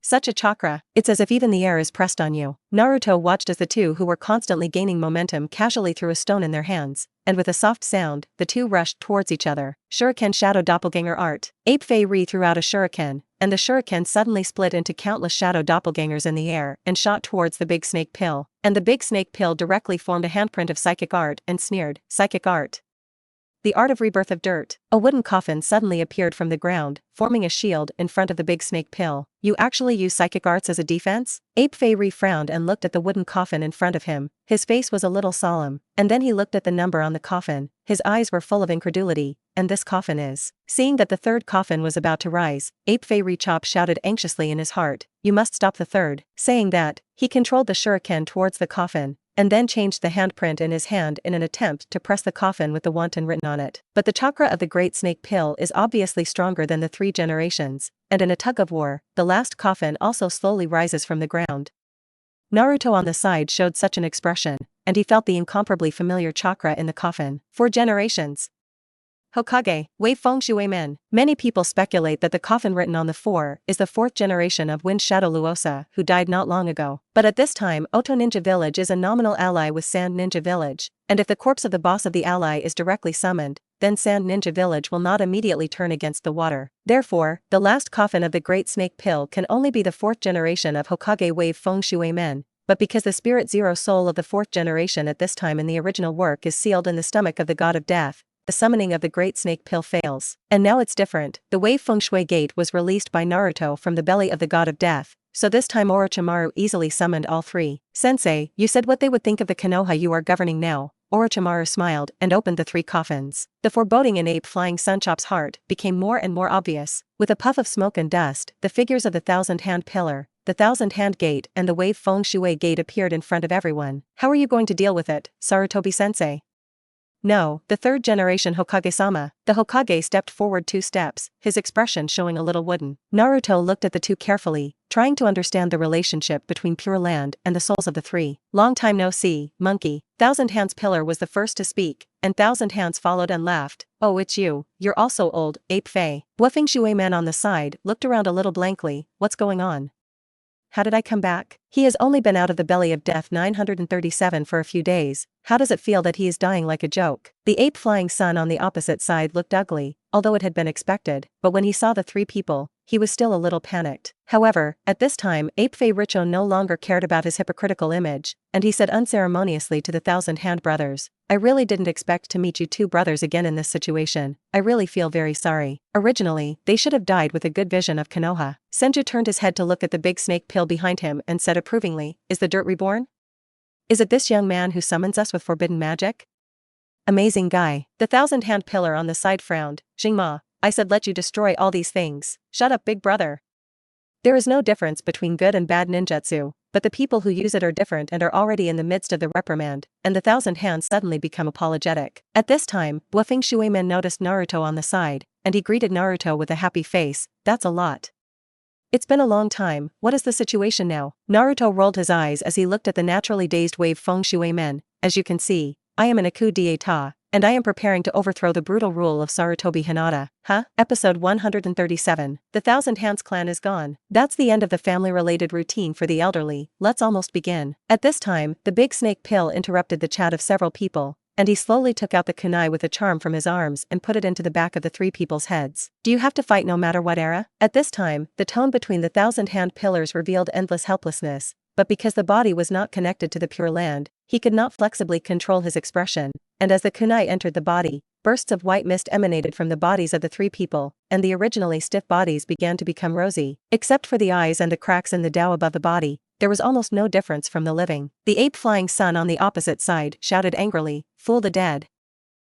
Such a chakra, it's as if even the air is pressed on you. Naruto watched as the 2 who were constantly gaining momentum casually threw a stone in their hands, and with a soft sound, the 2 rushed towards each other. Shuriken Shadow Doppelganger Art. Ape Fei threw out a shuriken, and the shuriken suddenly split into countless shadow doppelgangers in the air and shot towards the big snake pill. And the big snake pill directly formed a handprint of psychic art and sneered, psychic art. The art of rebirth of dirt. A wooden coffin suddenly appeared from the ground, forming a shield in front of the big snake pill. You actually use psychic arts as a defense? Ape Fei frowned and looked at the wooden coffin in front of him. His face was a little solemn, and then he looked at the number on the coffin. His eyes were full of incredulity. And this coffin is. Seeing that the 3rd coffin was about to rise, Ape Fei Chop shouted anxiously in his heart, you must stop the 3rd. Saying that, he controlled the shuriken towards the coffin, and then changed the handprint in his hand in an attempt to press the coffin with the wanton written on it. But the chakra of the great snake pill is obviously stronger than the 3 generations, and in a tug of war, the last coffin also slowly rises from the ground. Naruto on the side showed such an expression, and he felt the incomparably familiar chakra in the coffin. 4 generations. Hokage, Wei Feng Shui Men. Many people speculate that the coffin written on the 4 is the 4th generation of Wind Shadow Luosa, who died not long ago. But at this time, Oto Ninja Village is a nominal ally with Sand Ninja Village, and if the corpse of the boss of the ally is directly summoned, then Sand Ninja Village will not immediately turn against the water. Therefore, the last coffin of the Great Snake Pill can only be the 4th generation of Hokage Wave Feng Shui Men. But because the spirit zero soul of the 4th generation at this time in the original work is sealed in the stomach of the god of death, the summoning of the Great Snake Pill fails. And now it's different. The Wave Feng Shui Gate was released by Naruto from the belly of the god of death, so this time Orochimaru easily summoned all 3. Sensei, you said what they would think of the Konoha you are governing now. Orochimaru smiled and opened the 3 coffins. The foreboding in Ape Flying Sunchop's heart became more and more obvious. With a puff of smoke and dust, the figures of the 1,000-hand pillar, the thousand-hand gate and the wave feng shui gate appeared in front of everyone. How are you going to deal with it, Sarutobi-sensei? No, the third generation Hokage-sama. The Hokage stepped forward 2 steps, his expression showing a little wooden. Naruto looked at the two carefully, trying to understand the relationship between Pure Land and the souls of the three. Long time no see, monkey. Thousand Hands Pillar was the first to speak, and Thousand Hands followed and laughed. Oh, it's you. You're also old, Ape Fei. Feng Shui man on the side looked around a little blankly. What's going on? How did I come back? He has only been out of the belly of death 937 for a few days. How does it feel that he is dying like a joke? The ape flying sun on the opposite side looked ugly, although it had been expected, but when he saw the 3 people, he was still a little panicked. However, at this time Ape Fei Richo no longer cared about his hypocritical image, and he said unceremoniously to the Thousand Hand brothers, I really didn't expect to meet you 2 brothers again in this situation. I really feel very sorry. Originally, they should have died with a good vision of Konoha. Senju turned his head to look at the big snake pill behind him and said approvingly, is the dirt reborn? Is it this young man who summons us with forbidden magic? Amazing guy. The Thousand Hand pillar on the side frowned. Jingma, I said let you destroy all these things. Shut up, big brother. There is no difference between good and bad ninjutsu, but the people who use it are different and are already in the midst of the reprimand, and the Thousand Hands suddenly become apologetic. At this time, Feng Shuiman noticed Naruto on the side, and he greeted Naruto with a happy face. That's a lot. It's been a long time. What is the situation now? Naruto rolled his eyes as he looked at the naturally dazed wave Feng Shuiman. As you can see, I am in a coup d'etat, and I am preparing to overthrow the brutal rule of Sarutobi Hinata. Huh? Episode 137. The Thousand Hands clan is gone. That's the end of the family-related routine for the elderly. Let's almost begin. At this time, the big snake pill interrupted the chat of several people, and he slowly took out the kunai with a charm from his arms and put it into the back of the 3 people's heads. Do you have to fight no matter what era? At this time, the tone between the Thousand Hand pillars revealed endless helplessness, but because the body was not connected to the Pure Land, he could not flexibly control his expression, and as the kunai entered the body, bursts of white mist emanated from the bodies of the 3 people, and the originally stiff bodies began to become rosy. Except for the eyes and the cracks in the Tao above the body, there was almost no difference from the living. The ape flying sun on the opposite side shouted angrily, fool the dead.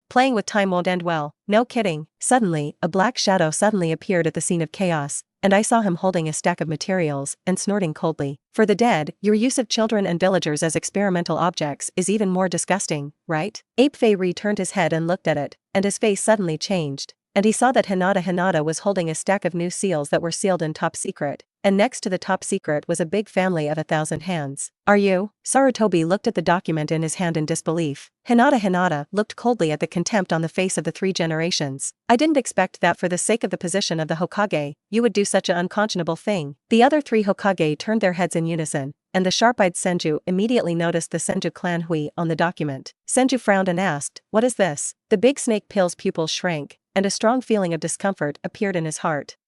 Playing with time won't end well. No kidding. Suddenly, a black shadow suddenly appeared at the scene of chaos, and I saw him holding a stack of materials and snorting coldly. For the dead, your use of children and villagers as experimental objects is even more disgusting, right? Ape Fei turned his head and looked at it, and his face suddenly changed, and he saw that Hinata was holding a stack of new seals that were sealed in top secret, and next to the top secret was a big family of 1,000 hands. Are you? Sarutobi looked at the document in his hand in disbelief. Hinata looked coldly at the contempt on the face of the 3 generations. I didn't expect that for the sake of the position of the Hokage, you would do such an unconscionable thing. The other 3 Hokage turned their heads in unison, and the sharp-eyed Senju immediately noticed the Senju clan Hui on the document. Senju frowned and asked, what is this? The big snake pill's pupils shrank, and a strong feeling of discomfort appeared in his heart.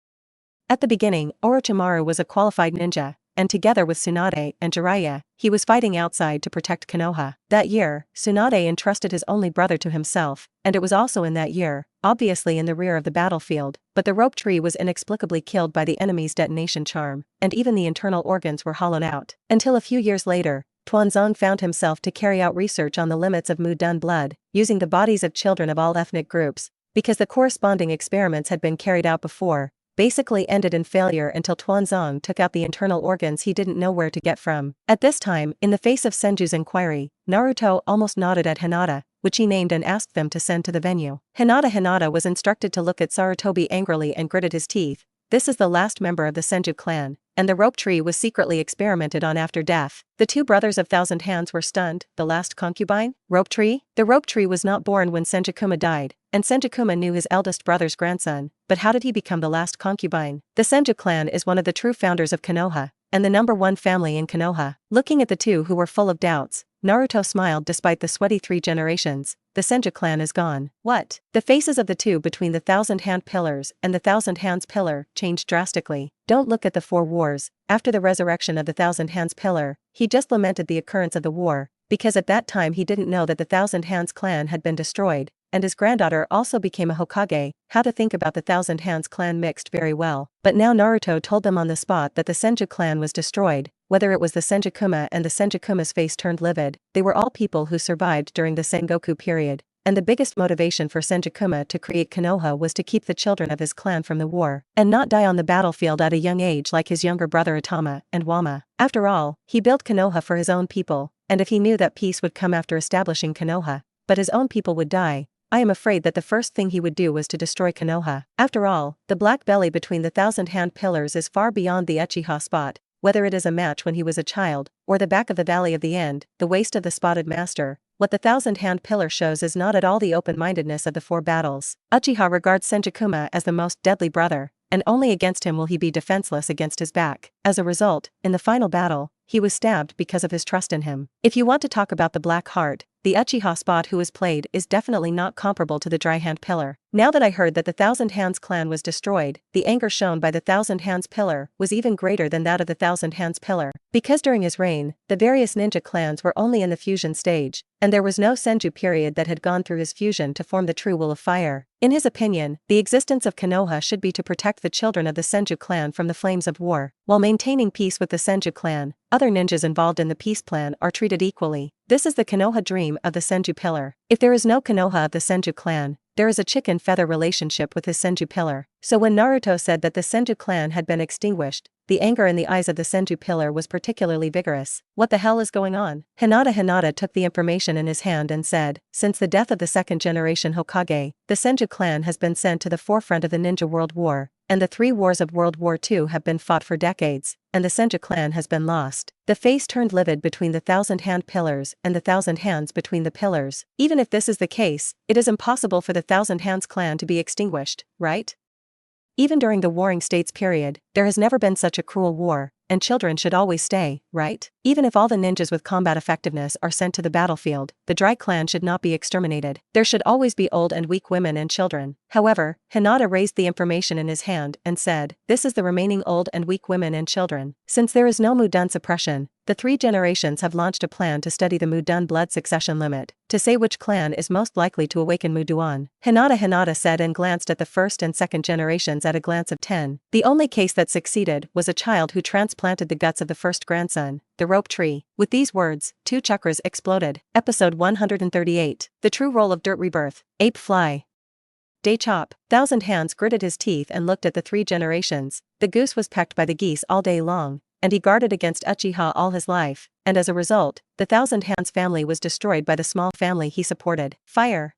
At the beginning, Orochimaru was a qualified ninja, and together with Tsunade and Jiraiya, he was fighting outside to protect Konoha. That year, Tsunade entrusted his only brother to himself, and it was also in that year, obviously in the rear of the battlefield, but the rope tree was inexplicably killed by the enemy's detonation charm, and even the internal organs were hollowed out. Until a few years later, Tuanzong found himself to carry out research on the limits of Mu-Dun blood, using the bodies of children of all ethnic groups, because the corresponding experiments had been carried out before, basically ended in failure until Tuanzong took out the internal organs he didn't know where to get from. At this time, in the face of Senju's inquiry, Naruto almost nodded at Hinata, which he named and asked them to send to the venue. Hinata was instructed to look at Sarutobi angrily and gritted his teeth. This is the last member of the Senju clan, and the rope tree was secretly experimented on after death. The 2 brothers of Thousand Hands were stunned. The last concubine? Rope tree? The rope tree was not born when Senjukuma died, and Senjukuma knew his eldest brother's grandson, but how did he become the last concubine? The Senju clan is one of the true founders of Konoha, and the #1 family in Konoha. Looking at the 2 who were full of doubts, Naruto smiled despite the sweaty 3 generations. The Senju clan is gone. What? The faces of the 2 between the Thousand Hand pillars and the Thousand Hands pillar changed drastically. Don't look at the 4 wars. After the resurrection of the Thousand Hands pillar, he just lamented the occurrence of the war, because at that time he didn't know that the Thousand Hands clan had been destroyed, and his granddaughter also became a Hokage. How to think about the Thousand Hands clan mixed very well. But now Naruto told them on the spot that the Senju clan was destroyed. Whether it was the Senjukuma and the Senjukuma's face turned livid, they were all people who survived during the Sengoku period, and the biggest motivation for Senjukuma to create Konoha was to keep the children of his clan from the war, and not die on the battlefield at a young age like his younger brother Atama and Wama. After all, he built Konoha for his own people, and if he knew that peace would come after establishing Konoha, but his own people would die, I am afraid that the first thing he would do was to destroy Konoha. After all, the black belly between the thousand-hand pillars is far beyond the Uchiha spot, whether it is a match when he was a child, or the back of the Valley of the End, the waist of the spotted master. What the thousand-hand pillar shows is not at all the open-mindedness of the four battles. Uchiha regards Senjukuma as the most deadly brother, and only against him will he be defenseless against his back. As a result, in the final battle, he was stabbed because of his trust in him. If you want to talk about the Black Heart, the Uchiha spot who is played is definitely not comparable to the Dry Hand Pillar. Now that I heard that the Thousand Hands clan was destroyed, the anger shown by the Thousand Hands Pillar was even greater than that of the Thousand Hands Pillar. Because during his reign, the various ninja clans were only in the fusion stage, and there was no Senju period that had gone through his fusion to form the true Will of Fire. In his opinion, the existence of Konoha should be to protect the children of the Senju clan from the flames of war, while maintaining peace with the Senju clan. Other ninjas involved in the peace plan are treated equally. This is the Konoha dream of the Senju pillar. If there is no Konoha of the Senju clan, there is a chicken feather relationship with his Senju pillar. So when Naruto said that the Senju clan had been extinguished, the anger in the eyes of the Senju pillar was particularly vigorous. What the hell is going on? Hinata took the information in his hand and said, since the death of the second generation Hokage, the Senju clan has been sent to the forefront of the Ninja World War, and the 3 wars of World War II have been fought for decades, and the Senju clan has been lost. The face turned livid between the thousand-hand pillars and the thousand hands between the pillars. Even if this is the case, it is impossible for the Thousand Hands clan to be extinguished, right? Even during the Warring States period, there has never been such a cruel war, and children should always stay, right? Even if all the ninjas with combat effectiveness are sent to the battlefield, the Dry clan should not be exterminated. There should always be old and weak women and children. However, Hinata raised the information in his hand and said, this is the remaining old and weak women and children. Since there is no Mudun suppression, the 3 generations have launched a plan to study the Mudun blood succession limit, to say which clan is most likely to awaken Muduan. Hinata said and glanced at the first and second generations at a glance of 10. The only case that succeeded was a child who transplanted the guts of the first grandson, the rope tree. With these words, 2 chakras exploded. Episode 138. The True Role of Dirt Rebirth. Ape Fly. Day Chop. Thousand Hands gritted his teeth and looked at the 3 generations. The goose was pecked by the geese all day long, and he guarded against Uchiha all his life, and as a result, the Thousand Hands family was destroyed by the small family he supported. Fire.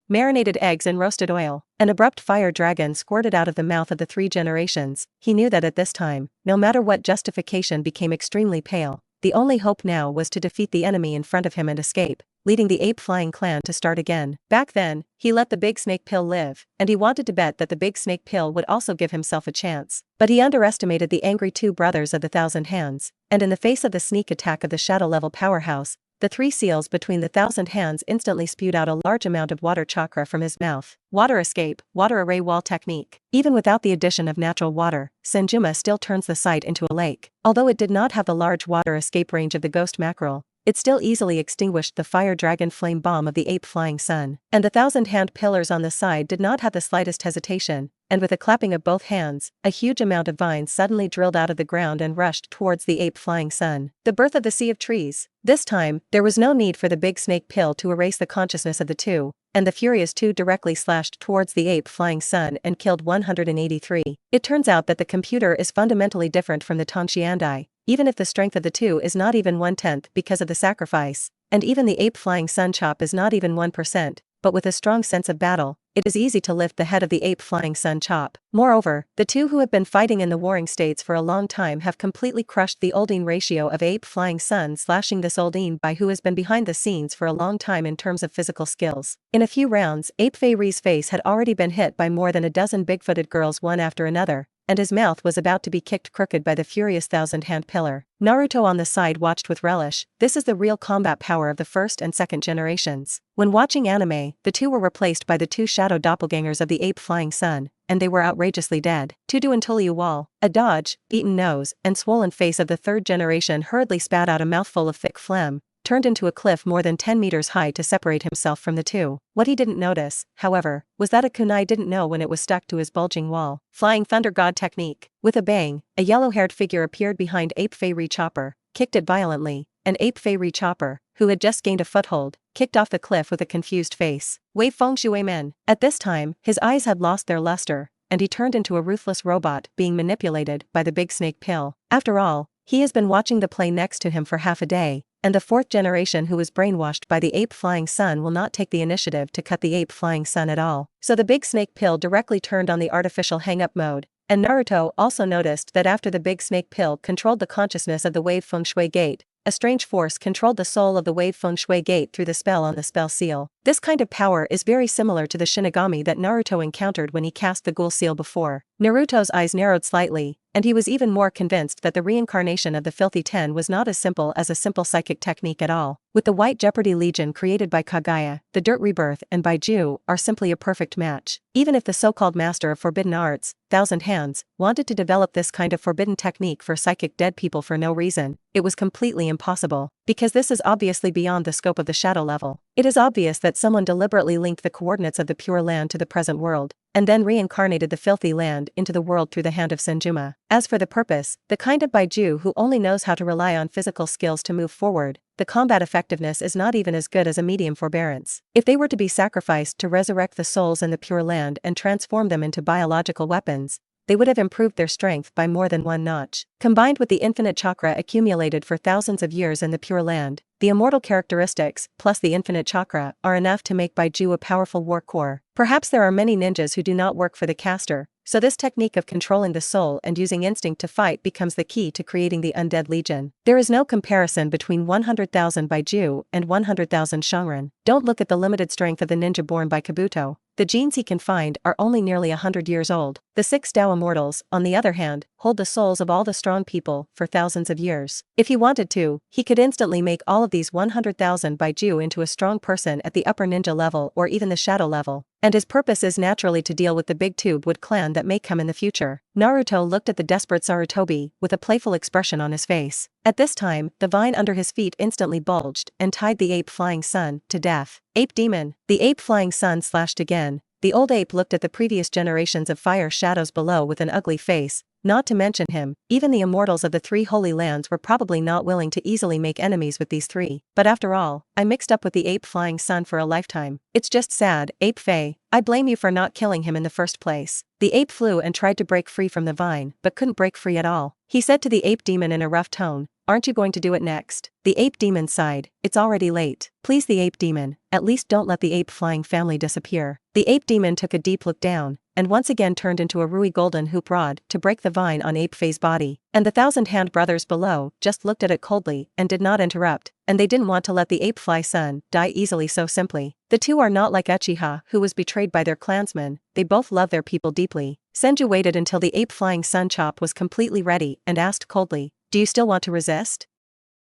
Marinated eggs in roasted oil. An abrupt fire dragon squirted out of the mouth of the 3 generations. He knew that at this time, no matter what justification became extremely pale, the only hope now was to defeat the enemy in front of him and escape, leading the ape-flying clan to start again. Back then, he let the Big Snake Pill live, and he wanted to bet that the Big Snake Pill would also give himself a chance. But he underestimated the angry 2 brothers of the Thousand Hands, and in the face of the sneak attack of the shadow-level powerhouse, the 3 seals between the Thousand Hands instantly spewed out a large amount of water chakra from his mouth. Water escape, water array wall technique. Even without the addition of natural water, Senjuma still turns the site into a lake. Although it did not have the large water escape range of the ghost mackerel, it still easily extinguished the fire dragon flame bomb of the ape-flying sun. And the thousand-hand pillars on the side did not have the slightest hesitation, and with a clapping of both hands, a huge amount of vines suddenly drilled out of the ground and rushed towards the ape-flying sun. The birth of the Sea of Trees. This time, there was no need for the Big Snake Pill to erase the consciousness of the 2, and the furious 2 directly slashed towards the ape-flying sun and killed 183. It turns out that the computer is fundamentally different from the Tonshiandai, even if the strength of the 2 is not even 1/10 because of the sacrifice, and even the ape-flying sun chop is not even 1%, but with a strong sense of battle, it is easy to lift the head of the ape-flying sun chop. Moreover, the 2 who have been fighting in the warring states for a long time have completely crushed the Oldine ratio of ape-flying sun slashing this Oldine by who has been behind the scenes for a long time in terms of physical skills. In a few rounds, Ape Feire's face had already been hit by more than a dozen big-footed girls one after another, and his mouth was about to be kicked crooked by the furious thousand-hand pillar. Naruto on the side watched with relish. This is the real combat power of the first and second generations. When watching anime, the 2 were replaced by the 2 shadow doppelgangers of the ape-flying sun, and they were outrageously dead. Tudu Antuliu Wall, a dodge, beaten nose, and swollen face of the 3rd generation hurriedly spat out a mouthful of thick phlegm, turned into a cliff more than 10 meters high to separate himself from the 2. What he didn't notice, however, was that a kunai didn't know when it was stuck to his bulging wall. Flying Thunder God technique. With a bang, a yellow-haired figure appeared behind Ape Feiry Chopper, kicked it violently, and Ape Fei Rechopper, who had just gained a foothold, kicked off the cliff with a confused face. Wei Feng Shui Men. At this time, his eyes had lost their luster, and he turned into a ruthless robot being manipulated by the big snake pill. After all, he has been watching the play next to him for half a day, and the fourth generation who was brainwashed by the ape flying sun will not take the initiative to cut the ape flying sun at all. So the big snake pill directly turned on the artificial hang-up mode, and Naruto also noticed that after the big snake pill controlled the consciousness of the Wave Feng Shui Gate, a strange force controlled the soul of the Wave Feng Shui Gate through the spell on the spell seal. This kind of power is very similar to the Shinigami that Naruto encountered when he cast the ghoul seal before. Naruto's eyes narrowed slightly, and he was even more convinced that the reincarnation of the Filthy Ten was not as simple as a simple psychic technique at all. With the White Jeopardy Legion created by Kagaya, the Dirt Rebirth and Baiju are simply a perfect match. Even if the so-called Master of Forbidden Arts, Thousand Hands, wanted to develop this kind of forbidden technique for psychic dead people for no reason, it was completely impossible, because this is obviously beyond the scope of the shadow level. It is obvious that someone deliberately linked the coordinates of the Pure Land to the present world, and then reincarnated the Filthy Land into the world through the hand of Senjuma. As for the purpose, the kind of Baiju who only knows how to rely on physical skills to move forward, the combat effectiveness is not even as good as a medium forbearance. If they were to be sacrificed to resurrect the souls in the Pure Land and transform them into biological weapons, they would have improved their strength by more than one notch. Combined with the infinite chakra accumulated for thousands of years in the Pure Land, the immortal characteristics, plus the infinite chakra, are enough to make Baiju a powerful war core. Perhaps there are many ninjas who do not work for the caster, so this technique of controlling the soul and using instinct to fight becomes the key to creating the Undead Legion. There is no comparison between 100,000 Baiju and 100,000 Shangren. Don't look at the limited strength of the ninja born by Kabuto. The genes he can find are only nearly 100 years old. The 6 Tao Immortals, on the other hand, hold the souls of all the strong people for thousands of years. If he wanted to, he could instantly make all of these 100,000 Baiju into a strong person at the upper ninja level or even the shadow level. And his purpose is naturally to deal with the big Tube Wood clan that may come in the future. Naruto looked at the desperate Sarutobi with a playful expression on his face. At this time, the vine under his feet instantly bulged and tied the ape flying sun to death. Ape Demon. The ape flying sun slashed again. The old ape looked at the previous generations of fire shadows below with an ugly face. Not to mention him, even the immortals of the 3 holy lands were probably not willing to easily make enemies with these 3. But after all, I mixed up with the ape flying sun for a lifetime. It's just sad, Ape Fei. I blame you for not killing him in the first place. The ape flew and tried to break free from the vine, but couldn't break free at all. He said to the ape demon in a rough tone, "Aren't you going to do it next?" The ape demon sighed, "It's already late. Please the ape demon, at least don't let the ape flying family disappear." The ape demon took a deep look down, and once again turned into a Rui golden hoop rod to break the vine on Ape Fei's body. And the Thousand Hand brothers below just looked at it coldly and did not interrupt, and they didn't want to let the ape fly son die easily so simply. The two are not like Uchiha, who was betrayed by their clansmen. They both love their people deeply. Senju waited until the ape flying sun chop was completely ready and asked coldly, "Do you still want to resist?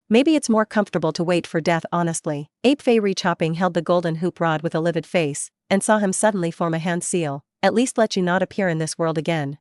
Maybe it's more comfortable to wait for death honestly." Ape Fei Rechopping held the golden hoop rod with a livid face, and saw him suddenly form a hand seal. "At least let you not appear in this world again.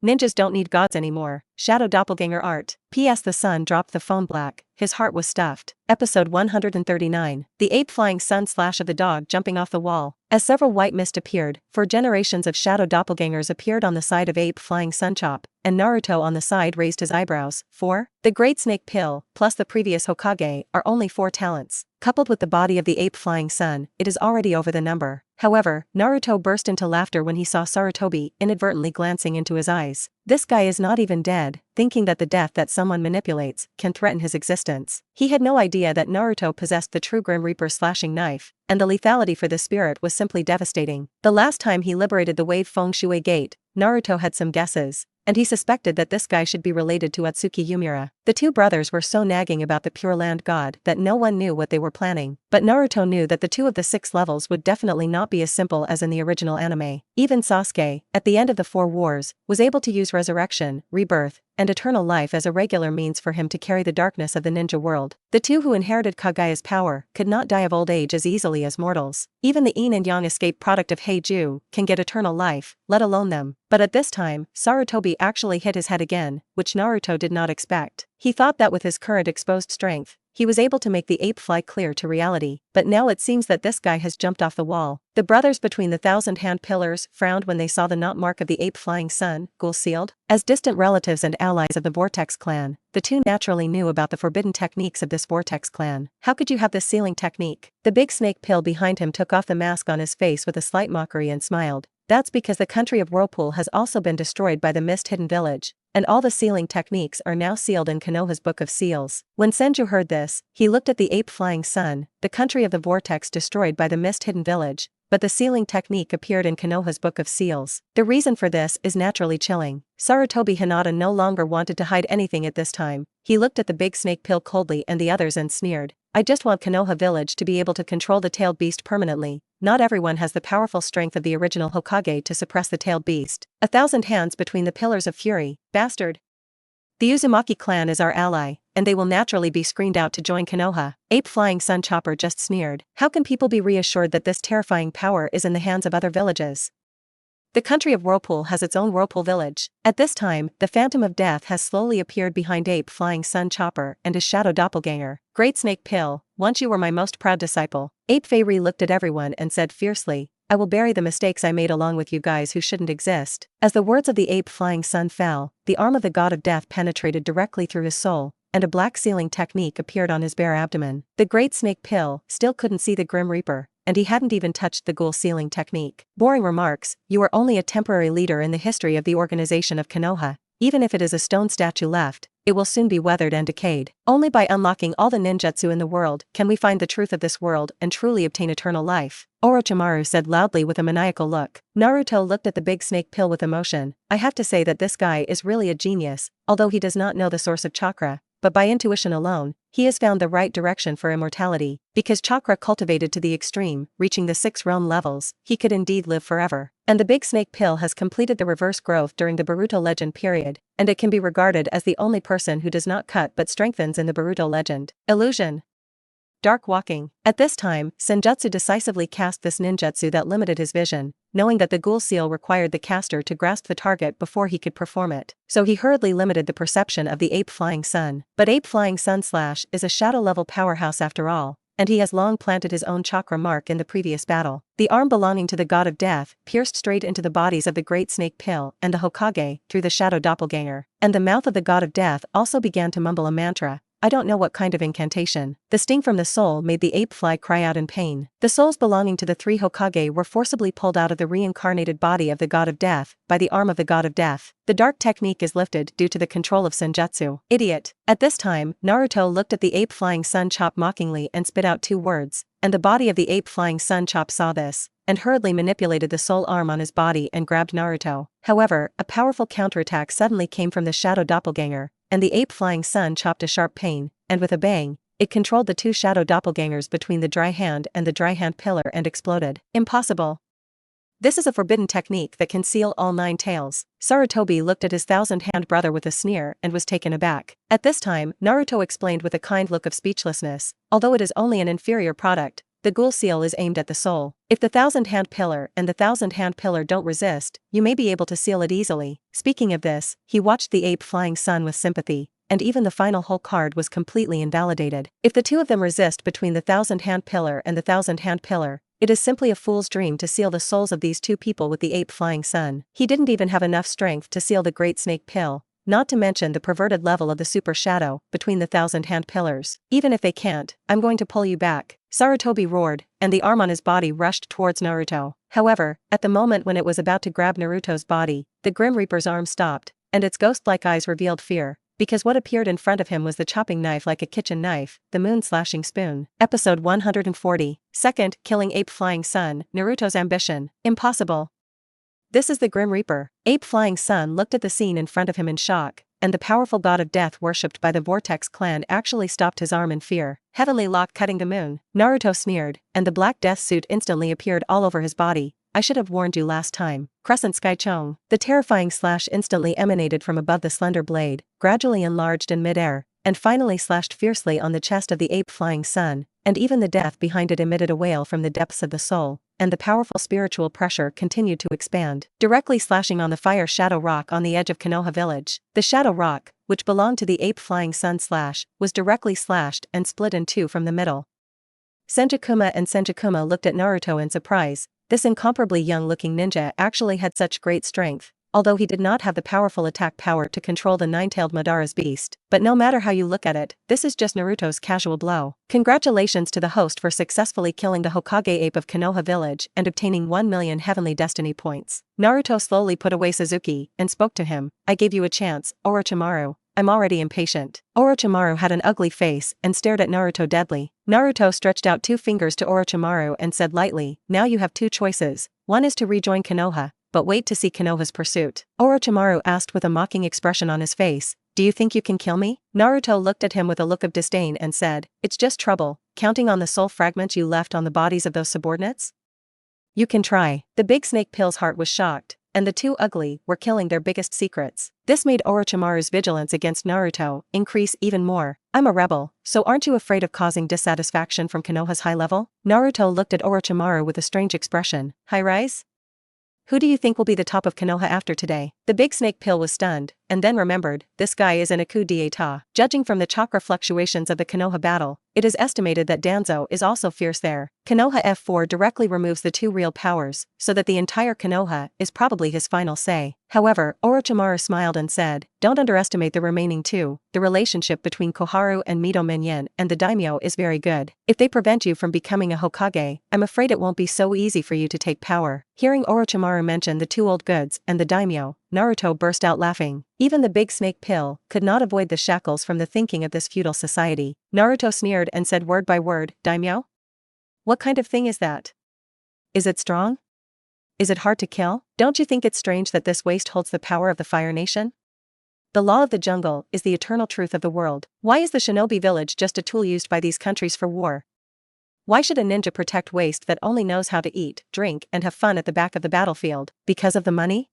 Ninjas don't need gods anymore." Shadow Doppelganger Art. P.S. The sun dropped the phone black. His heart was stuffed. Episode 139. The ape flying sun slash of the dog jumping off the wall. As several white mist appeared, 4 generations of shadow doppelgangers appeared on the side of ape flying sun chop, and Naruto on the side raised his eyebrows. 4? The Great Snake Pill, plus the previous Hokage, are only 4 talents. Coupled with the body of the ape flying sun, it is already over the number. However, Naruto burst into laughter when he saw Sarutobi inadvertently glancing into his eyes. This guy is not even dead, thinking that the death that someone manipulates can threaten his existence. He had no idea that Naruto possessed the true Grim Reaper slashing knife, and the lethality for the spirit was simply devastating. The last time he liberated the Wave Feng Shui Gate, Naruto had some guesses, and he suspected that this guy should be related to Atsuki Yumura. The 2 brothers were so nagging about the Pure Land God that no one knew what they were planning. But Naruto knew that the 2 of the 6 levels would definitely not be as simple as in the original anime. Even Sasuke, at the end of the 4 wars, was able to use resurrection, rebirth, and eternal life as a regular means for him to carry the darkness of the ninja world. The 2 who inherited Kagaya's power could not die of old age as easily as mortals. Even the yin and yang escape product of Heiju can get eternal life, let alone them. But at this time, Sarutobi actually hit his head again, which Naruto did not expect. He thought that with his current exposed strength, he was able to make the ape fly clear to reality, but now it seems that this guy has jumped off the wall. The brothers between the thousand-hand pillars frowned when they saw the knot mark of the ape flying sun, ghoul sealed. As distant relatives and allies of the Vortex clan, the two naturally knew about the forbidden techniques of this Vortex clan. How could you have this sealing technique? The big snake pill behind him took off the mask on his face with a slight mockery and smiled. That's because the country of Whirlpool has also been destroyed by the mist-hidden village, and all the sealing techniques are now sealed in Konoha's Book of Seals. When Senju heard this, he looked at the ape-flying sun, the country of the vortex destroyed by the mist-hidden village, but the sealing technique appeared in Konoha's Book of Seals. The reason for this is naturally chilling. Sarutobi Hinata no longer wanted to hide anything at this time. He looked at the big snake pill coldly and the others and sneered. I just want Konoha village to be able to control the tailed beast permanently. Not everyone has the powerful strength of the original Hokage to suppress the tailed beast. 1,000 hands between the pillars of fury, bastard. The Uzumaki clan is our ally, and they will naturally be screened out to join Konoha. Ape-flying Sun Chopper just sneered. How can people be reassured that this terrifying power is in the hands of other villages? The country of Whirlpool has its own Whirlpool village. At this time, the Phantom of Death has slowly appeared behind Ape-flying Sun Chopper and his shadow doppelganger. Great Snake Pill, once you were my most proud disciple. Ape Fairy looked at everyone and said fiercely, I will bury the mistakes I made along with you guys who shouldn't exist. As the words of the ape-flying sun fell, the arm of the god of death penetrated directly through his soul, and a black sealing technique appeared on his bare abdomen. The Great Snake Pill still couldn't see the Grim Reaper, and he hadn't even touched the ghoul sealing technique. Boring remarks, you are only a temporary leader in the history of the organization of Konoha. Even if it is a stone statue left, it will soon be weathered and decayed. Only by unlocking all the ninjutsu in the world can we find the truth of this world and truly obtain eternal life. Orochimaru said loudly with a maniacal look. Naruto looked at the big snake pill with emotion. I have to say that this guy is really a genius, although he does not know the source of chakra, but by intuition alone, he has found the right direction for immortality. Because chakra cultivated to the extreme, reaching the 6 realm levels, he could indeed live forever. And the big snake pill has completed the reverse growth during the Boruto legend period, and it can be regarded as the only person who does not cut but strengthens in the Boruto legend. Illusion. Dark walking. At this time, Senjutsu decisively cast this ninjutsu that limited his vision, knowing that the ghoul seal required the caster to grasp the target before he could perform it. So he hurriedly limited the perception of the ape-flying sun. But ape-flying sun slash is a shadow-level powerhouse after all, and he has long planted his own chakra mark in the previous battle. The arm belonging to the god of death pierced straight into the bodies of the great snake pill and the Hokage through the shadow doppelganger, and the mouth of the god of death also began to mumble a mantra. I don't know what kind of incantation. The sting from the soul made the ape fly cry out in pain. The souls belonging to the 3 Hokage were forcibly pulled out of the reincarnated body of the god of death by the arm of the god of death. The dark technique is lifted due to the control of Senjutsu. Idiot. At this time, Naruto looked at the ape-flying sun chop mockingly and spit out 2 words, and the body of the ape-flying sun chop saw this, and hurriedly manipulated the soul arm on his body and grabbed Naruto. However, a powerful counterattack suddenly came from the shadow doppelganger, and the ape-flying sun chopped a sharp pain, and with a bang, it controlled the 2 shadow doppelgangers between the dry hand and the dry hand pillar and exploded. Impossible. This is a forbidden technique that can seal all 9 tails. Sarutobi looked at his 1,000-hand brother with a sneer and was taken aback. At this time, Naruto explained with a kind look of speechlessness, although it is only an inferior product, the ghoul seal is aimed at the soul. If the 1,000-hand pillar and the 1,000-hand pillar don't resist, you may be able to seal it easily. Speaking of this, he watched the ape-flying sun with sympathy, and even the final whole card was completely invalidated. If the 2 of them resist between the 1,000-hand pillar and the 1,000-hand pillar, it is simply a fool's dream to seal the souls of these 2 people with the ape-flying sun. He didn't even have enough strength to seal the great snake pill, not to mention the perverted level of the super shadow between the 1,000-hand pillars. Even if they can't, I'm going to pull you back. Sarutobi roared, and the arm on his body rushed towards Naruto. However, at the moment when it was about to grab Naruto's body, the Grim Reaper's arm stopped, and its ghost-like eyes revealed fear, because what appeared in front of him was the chopping knife like a kitchen knife, the moon-slashing spoon. Episode 140. Second, killing ape-flying sun, Naruto's ambition. Impossible. This is the Grim Reaper. Ape-flying sun looked at the scene in front of him in shock, and the powerful god of death worshipped by the Vortex clan actually stopped his arm in fear. Heavenly lock cutting the moon. Naruto sneered, and the black death suit instantly appeared all over his body. I should have warned you last time. Crescent Sky Chong. The terrifying slash instantly emanated from above the slender blade, gradually enlarged in midair, and finally slashed fiercely on the chest of the ape-flying sun, and even the death behind it emitted a wail from the depths of the soul, and the powerful spiritual pressure continued to expand, directly slashing on the fire shadow rock on the edge of Konoha village. The shadow rock, which belonged to the ape flying sun slash, was directly slashed and split in two from the middle. Senjakuma and Senjakuma looked at Naruto in surprise. This incomparably young-looking ninja actually had such great strength, although he did not have the powerful attack power to control the nine-tailed Madara's beast. But no matter how you look at it, this is just Naruto's casual blow. Congratulations to the host for successfully killing the Hokage ape of Konoha village and obtaining 1 million heavenly destiny points. Naruto slowly put away Suzuki and spoke to him. I gave you a chance, Orochimaru. I'm already impatient. Orochimaru had an ugly face and stared at Naruto deadly. Naruto stretched out 2 fingers to Orochimaru and said lightly, now you have 2 choices. One is to rejoin Konoha, but wait to see Konoha's pursuit. Orochimaru asked with a mocking expression on his face, do you think you can kill me? Naruto looked at him with a look of disdain and said, it's just trouble, counting on the soul fragments you left on the bodies of those subordinates? You can try. The big snake pill's heart was shocked, and the 2 ugly were killing their biggest secrets. This made Orochimaru's vigilance against Naruto increase even more. I'm a rebel, so aren't you afraid of causing dissatisfaction from Konoha's high level? Naruto looked at Orochimaru with a strange expression. High rise? Who do you think will be the top of Konoha after today? The big snake pill was stunned, and then remembered, this guy is in a coup d'etat. Judging from the chakra fluctuations of the Konoha battle, it is estimated that Danzo is also fierce there. Konoha F4 directly removes the 2 real powers, so that the entire Konoha is probably his final say. However, Orochimaru smiled and said, don't underestimate the remaining 2. The relationship between Koharu and Mito Minyin and the daimyo is very good. If they prevent you from becoming a Hokage, I'm afraid it won't be so easy for you to take power. Hearing Orochimaru mention the 2 old goods and the daimyo, Naruto burst out laughing. Even the big snake pill could not avoid the shackles from the thinking of this feudal society. Naruto sneered and said word by word, daimyo? What kind of thing is that? Is it strong? Is it hard to kill? Don't you think it's strange that this waste holds the power of the Fire Nation? The law of the jungle is the eternal truth of the world. Why is the shinobi village just a tool used by these countries for war? Why should a ninja protect waste that only knows how to eat, drink, and have fun at the back of the battlefield? Because of the money?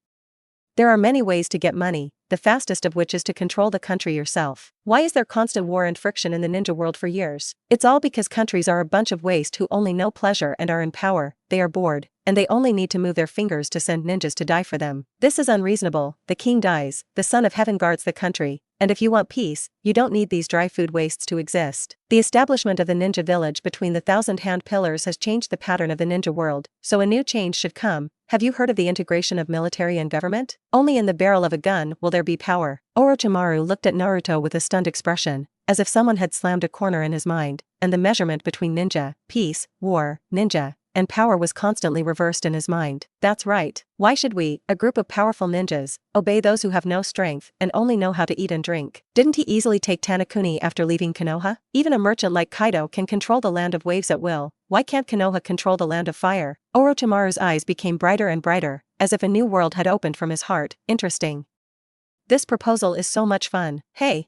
There are many ways to get money, the fastest of which is to control the country yourself. Why is there constant war and friction in the ninja world for years? It's all because countries are a bunch of waste who only know pleasure and are in power. They are bored, and they only need to move their fingers to send ninjas to die for them. This is unreasonable. The king dies, the son of heaven guards the country, and if you want peace, you don't need these dry food wastes to exist. The establishment of the ninja village between the 1,000-hand pillars has changed the pattern of the ninja world, so a new change should come. Have you heard of the integration of military and government? Only in the barrel of a gun will there be power. Orochimaru looked at Naruto with a stunned expression, as if someone had slammed a corner in his mind, and the measurement between ninja, peace, war, ninja, and power was constantly reversed in his mind. That's right. Why should we, a group of powerful ninjas, obey those who have no strength and only know how to eat and drink? Didn't he easily take Tanakuni after leaving Konoha? Even a merchant like Kaido can control the land of waves at will. Why can't Konoha control the land of fire? Orochimaru's eyes became brighter and brighter, as if a new world had opened from his heart. Interesting. This proposal is so much fun. Hey!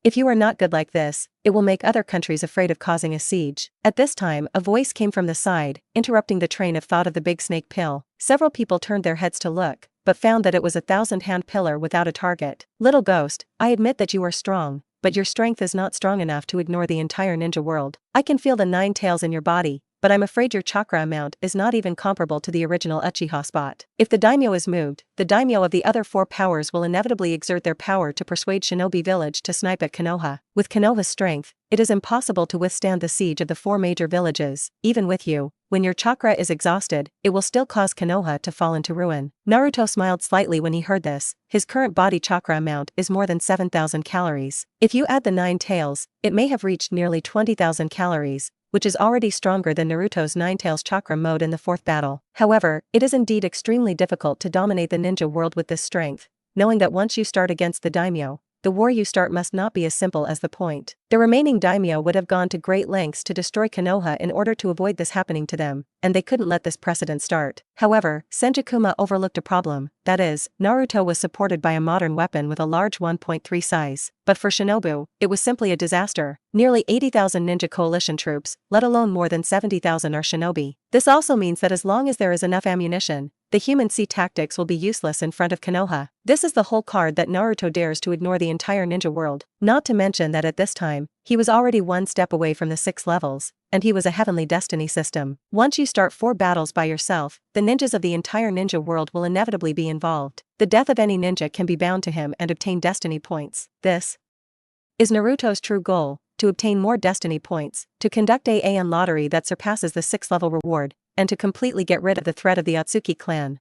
If you are not good like this, it will make other countries afraid of causing a siege. At this time, a voice came from the side, interrupting the train of thought of the big snake pill. Several people turned their heads to look, but found that it was a 1,000-hand pillar without a target. Little ghost, I admit that you are strong, but your strength is not strong enough to ignore the entire ninja world. I can feel the 9 tails in your body, but I'm afraid your chakra amount is not even comparable to the original Uchiha spot. If the daimyo is moved, the daimyo of the other 4 powers will inevitably exert their power to persuade Shinobi Village to snipe at Konoha. With Konoha's strength, it is impossible to withstand the siege of the 4 major villages. Even with you, when your chakra is exhausted, it will still cause Konoha to fall into ruin. Naruto smiled slightly when he heard this. His current body chakra amount is more than 7,000 calories. If you add the 9 tails, it may have reached nearly 20,000 calories, which is already stronger than Naruto's 9 tails chakra mode in the 4th battle. However, it is indeed extremely difficult to dominate the ninja world with this strength, knowing that once you start against the daimyo, the war you start must not be as simple as the point. The remaining daimyo would have gone to great lengths to destroy Konoha in order to avoid this happening to them, and they couldn't let this precedent start. However, Senjakuma overlooked a problem, that is, Naruto was supported by a modern weapon with a large 1.3 size. But for Shinobu, it was simply a disaster. Nearly 80,000 ninja coalition troops, let alone more than 70,000 are shinobi. This also means that as long as there is enough ammunition, the human sea tactics will be useless in front of Konoha. This is the whole card that Naruto dares to ignore the entire ninja world. Not to mention that at this time, He was already one step away from the 6 levels, and he was a heavenly destiny system. Once you start 4 battles by yourself, the ninjas of the entire ninja world will inevitably be involved. The death of any ninja can be bound to him and obtain destiny points. This is Naruto's true goal, to obtain more destiny points, to conduct an lottery that surpasses the 6th level reward, and to completely get rid of the threat of the Atsuki clan.